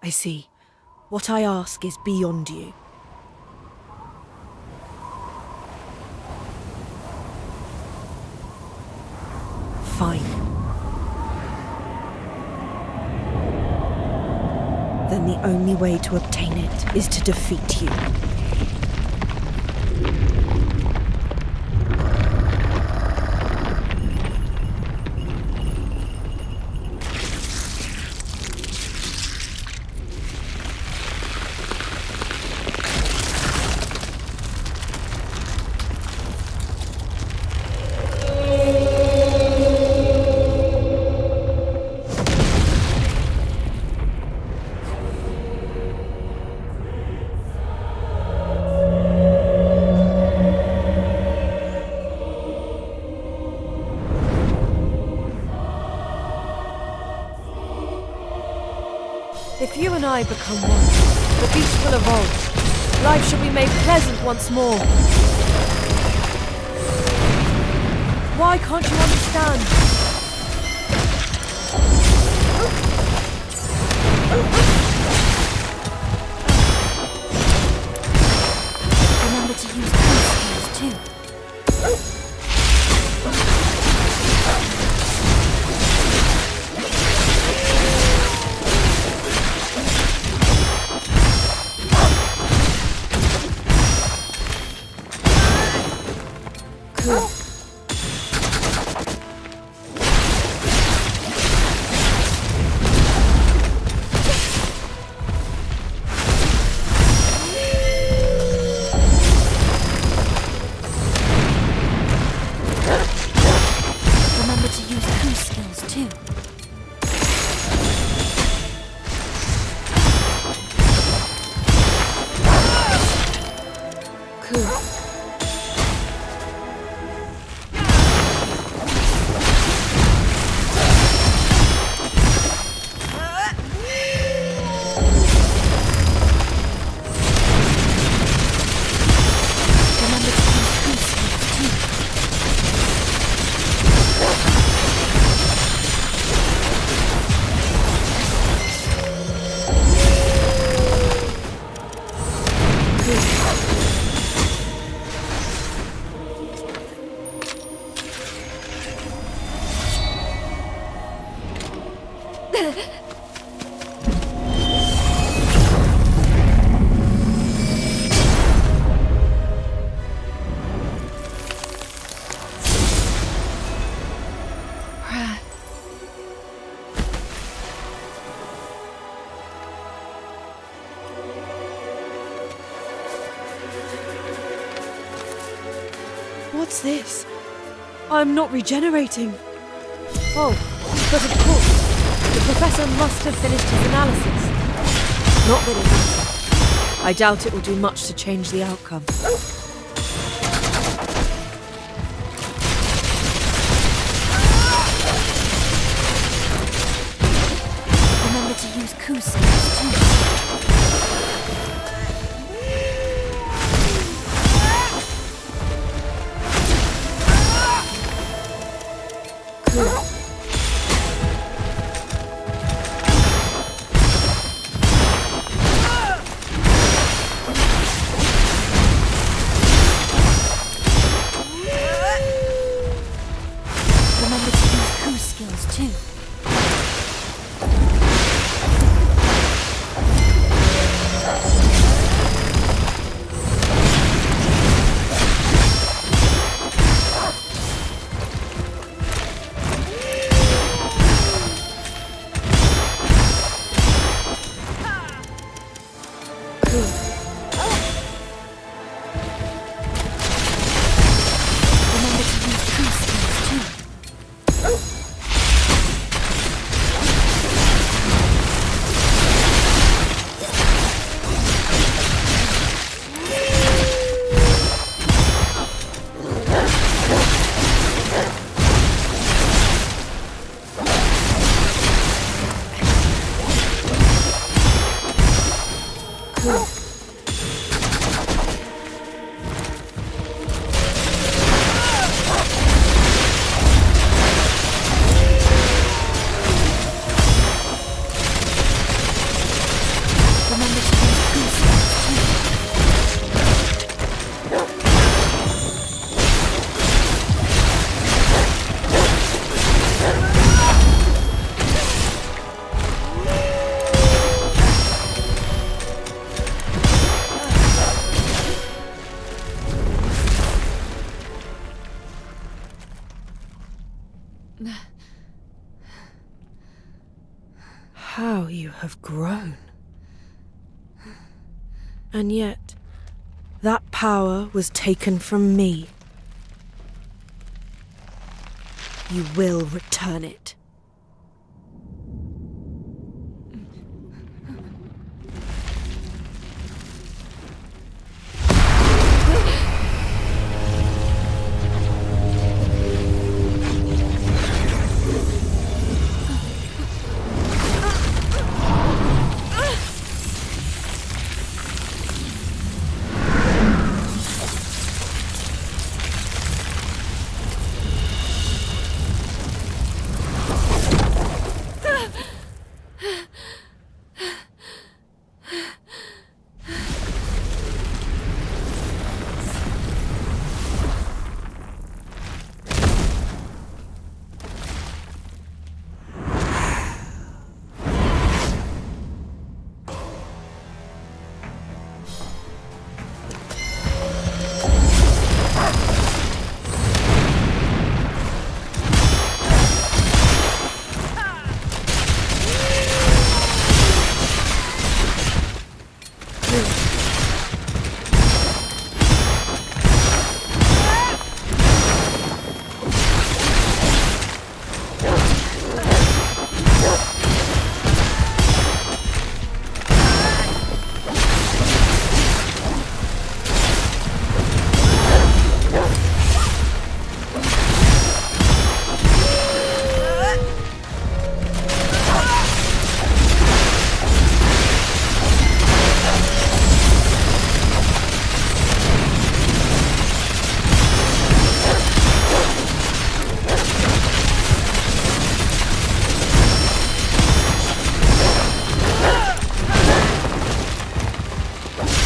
I see. What I ask is beyond you. Fine. Then the only way to obtain it is to defeat you. If you and I become one, the beast will evolve. Life shall be made pleasant once more. Why can't you understand? Remember to use those skills too. What's this? I'm not regenerating. Oh, but of course, the professor must have finished his analysis. Not that it matters. I doubt it will do much to change the outcome. Remember to use Koo skills too. skills too. Remember to use true skills too. Remember to use true skills too. How you have grown. And yet, that power was taken from me. You will return it.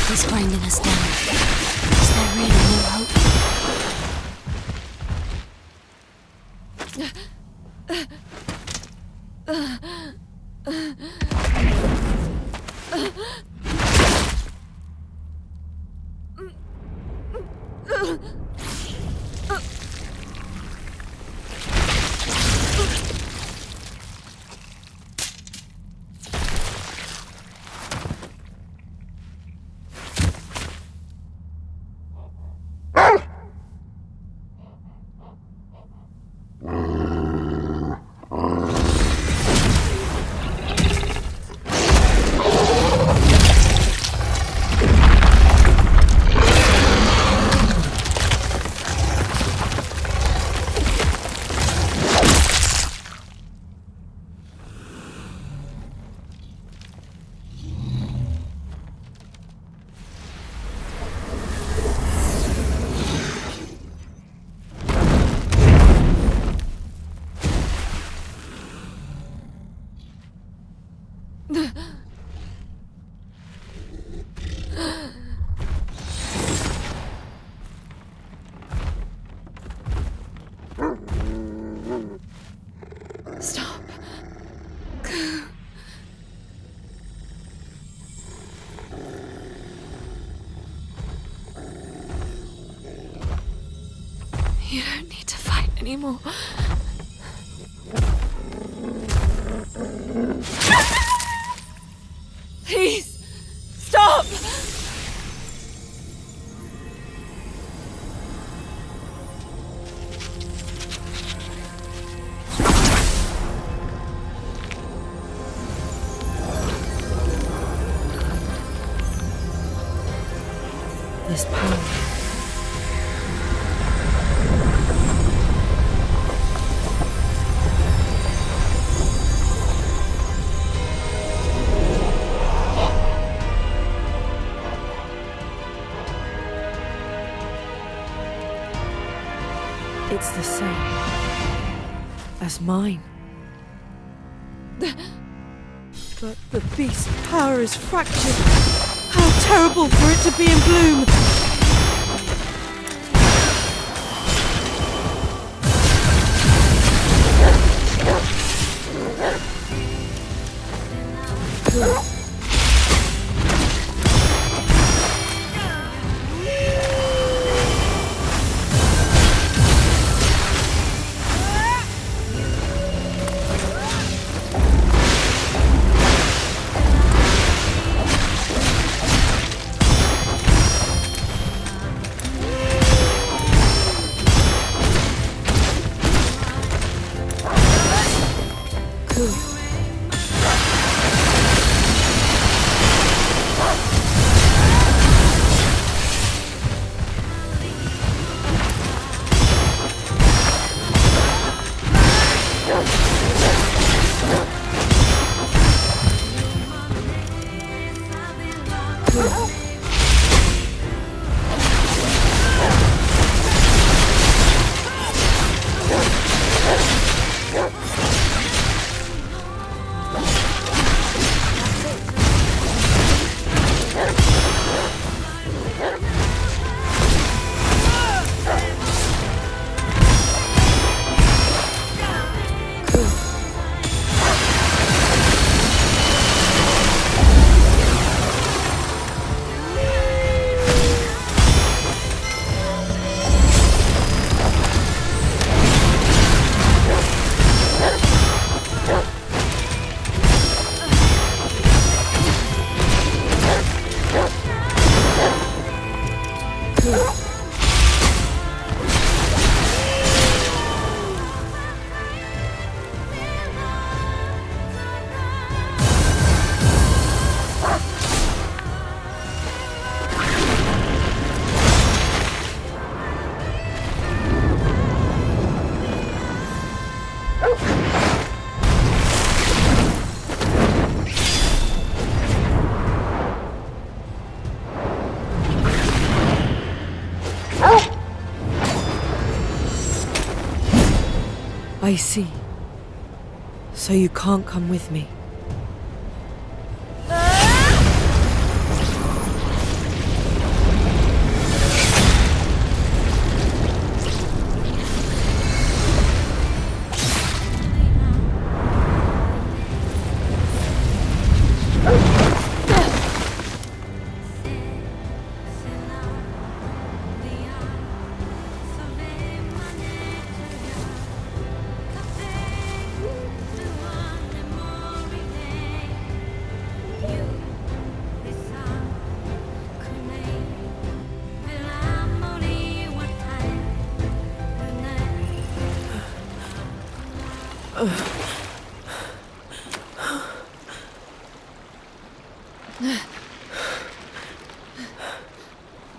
He's grinding us down. Is there really no hope? anymore. Please, stop! This power. It's the same as mine. But the beast's power is fractured. How terrible for it to be in bloom! I see. So you can't come with me.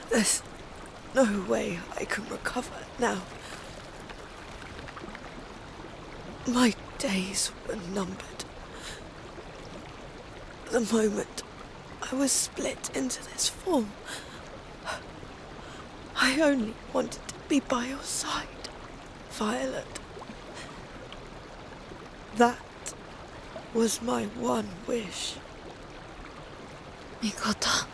There's no way I can recover now. My days were numbered. The moment I was split into this form, I only wanted to be by your side, Violet. That was my one wish. Mikoto.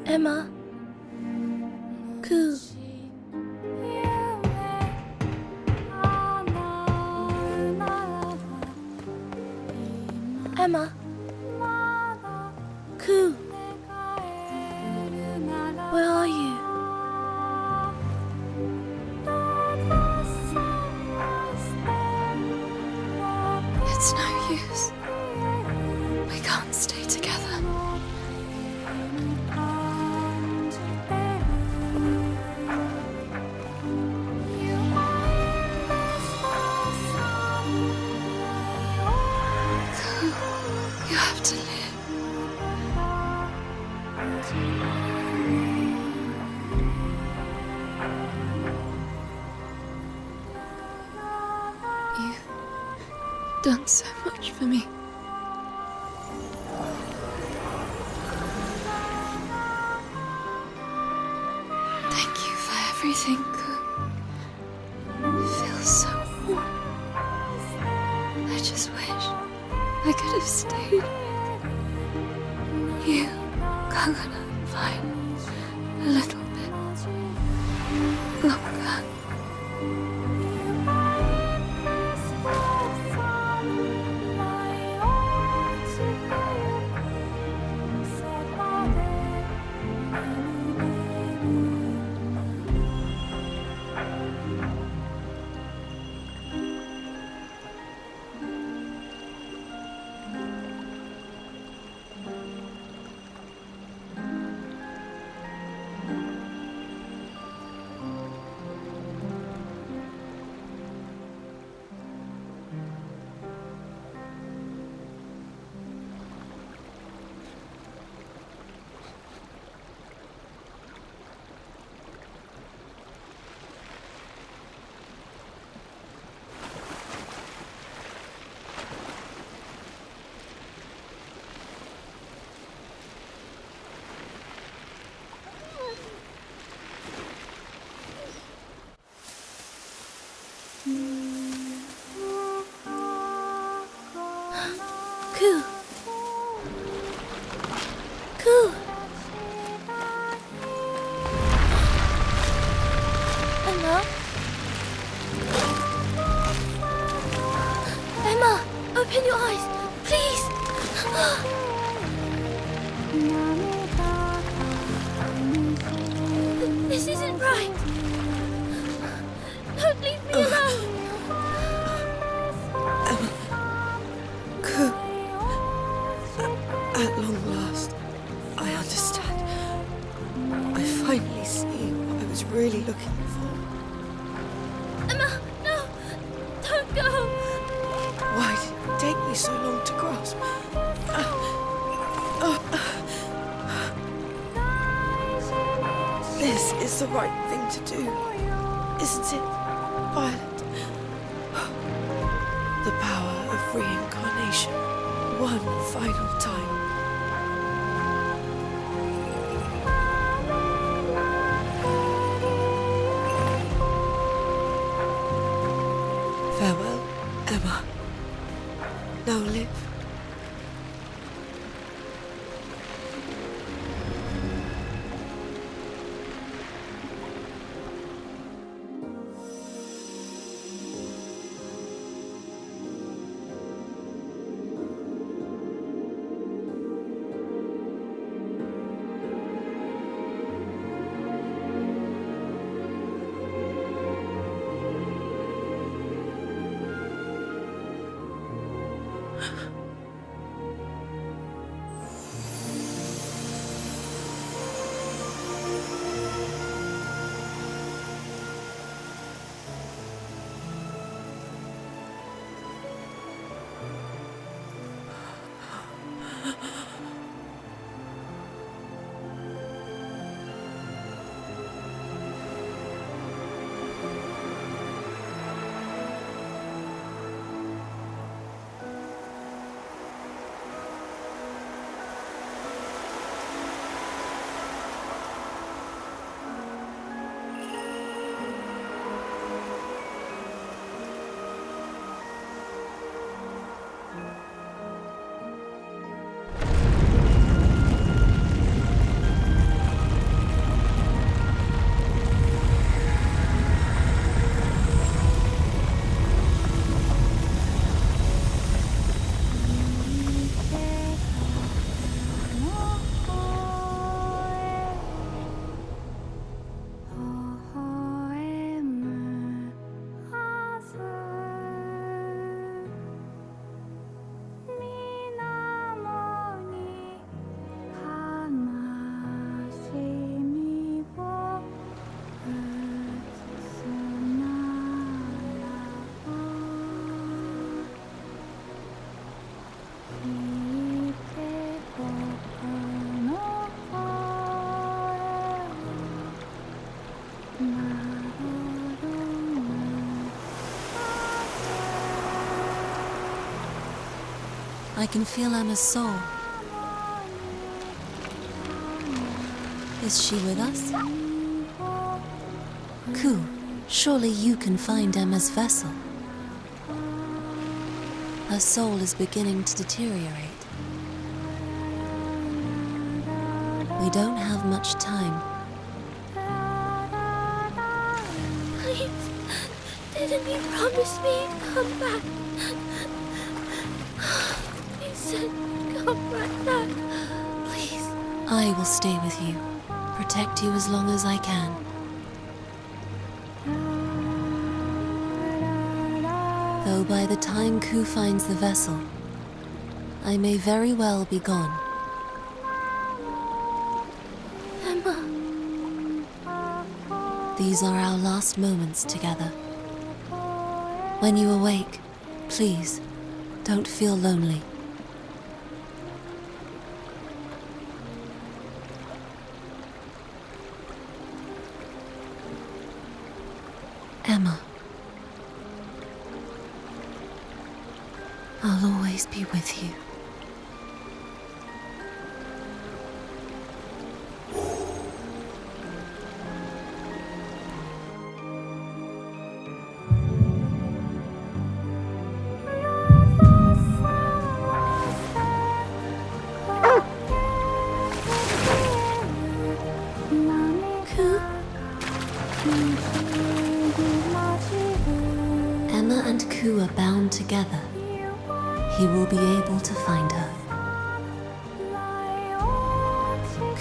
Emma, Koo. Emma, Koo. Where are you? It's no use. We can't stay together. You have to live. You've done so much for me. Thank you for everything, Koo. It feels so warm. I just wish I could have stayed. You, Coconut, fine. A little bit longer. Koo. Koo. Emma. Emma, open your eyes, please. This isn't right. Don't leave me alone. Koo. At long last, I understand. I finally see what I was really looking for. Emma, no! Don't go! Why did it take me so long to grasp? This is the right thing to do, isn't it, Violet? The power of reincarnation, one final time. Farewell, Emma. Now live. I can feel Emma's soul. Is she with us? Koo, surely you can find Emma's vessel. Her soul is beginning to deteriorate. We don't have much time. Please, didn't you promise me you'd come back? You said you'd come right back. Please. I will stay with you, protect you as long as I can. Though by the time Koo finds the vessel, I may very well be gone. Emma. These are our last moments together. When you awake, please, don't feel lonely. Emma. I'll always be with you. Emma and Koo are bound together. He will be able to find her.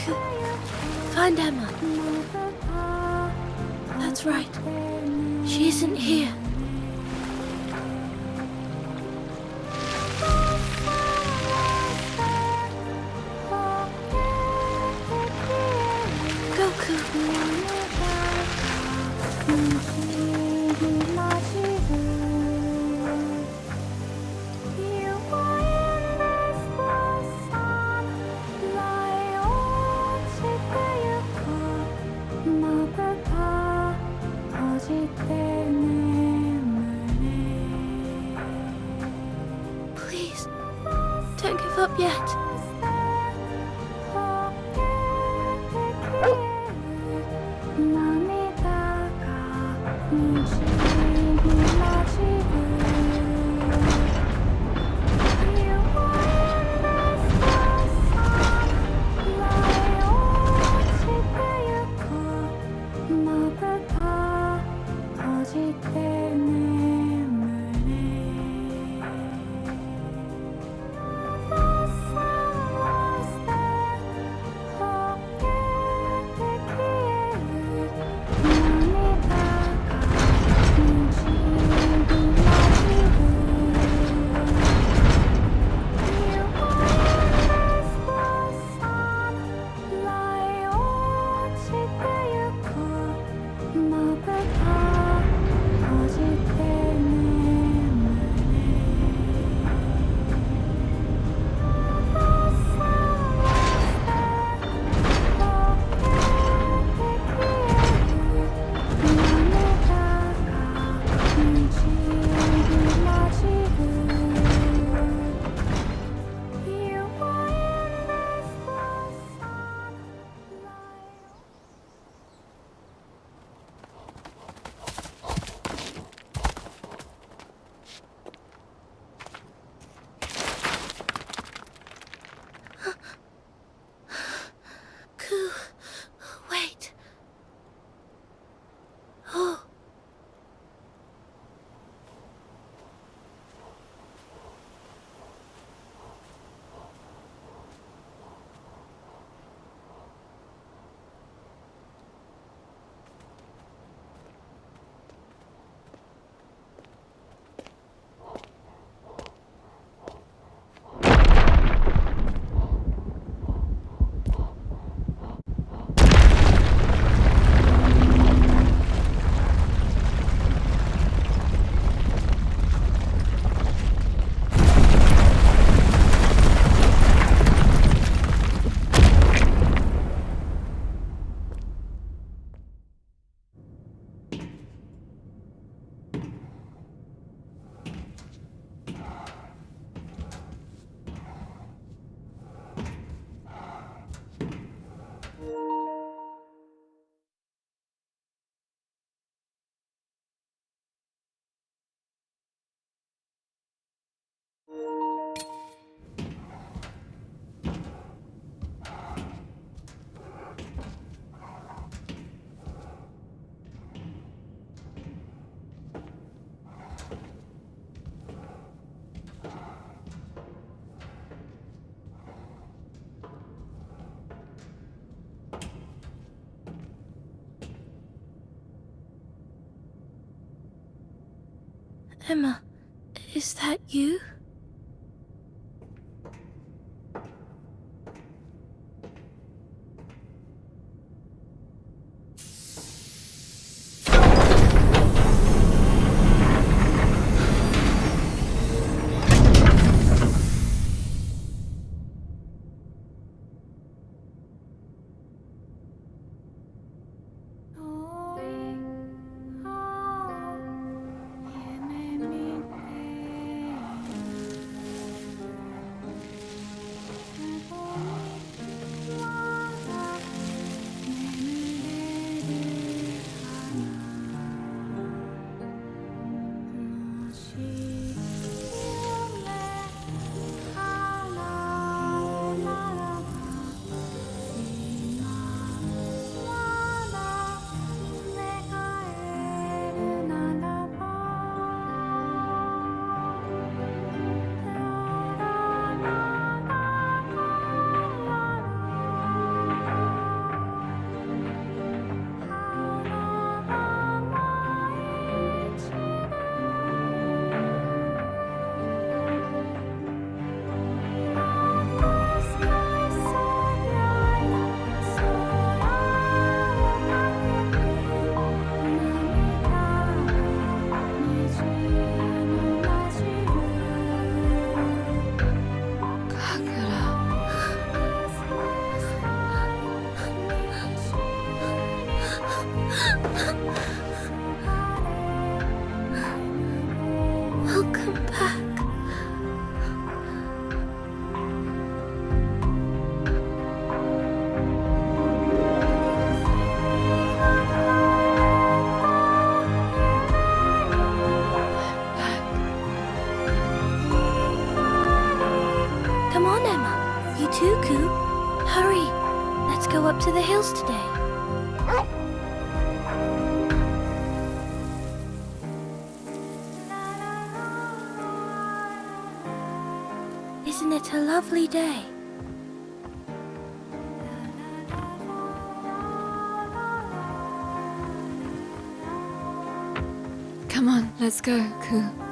Koo, find Emma. That's right. She isn't here. Go, Koo. Please, don't give up yet. Emma, is that you? Welcome back. Come on, Emma. You too, Koo. Hurry. Let's go up to the hills today. Isn't it a lovely day? Come on, let's go, Koo.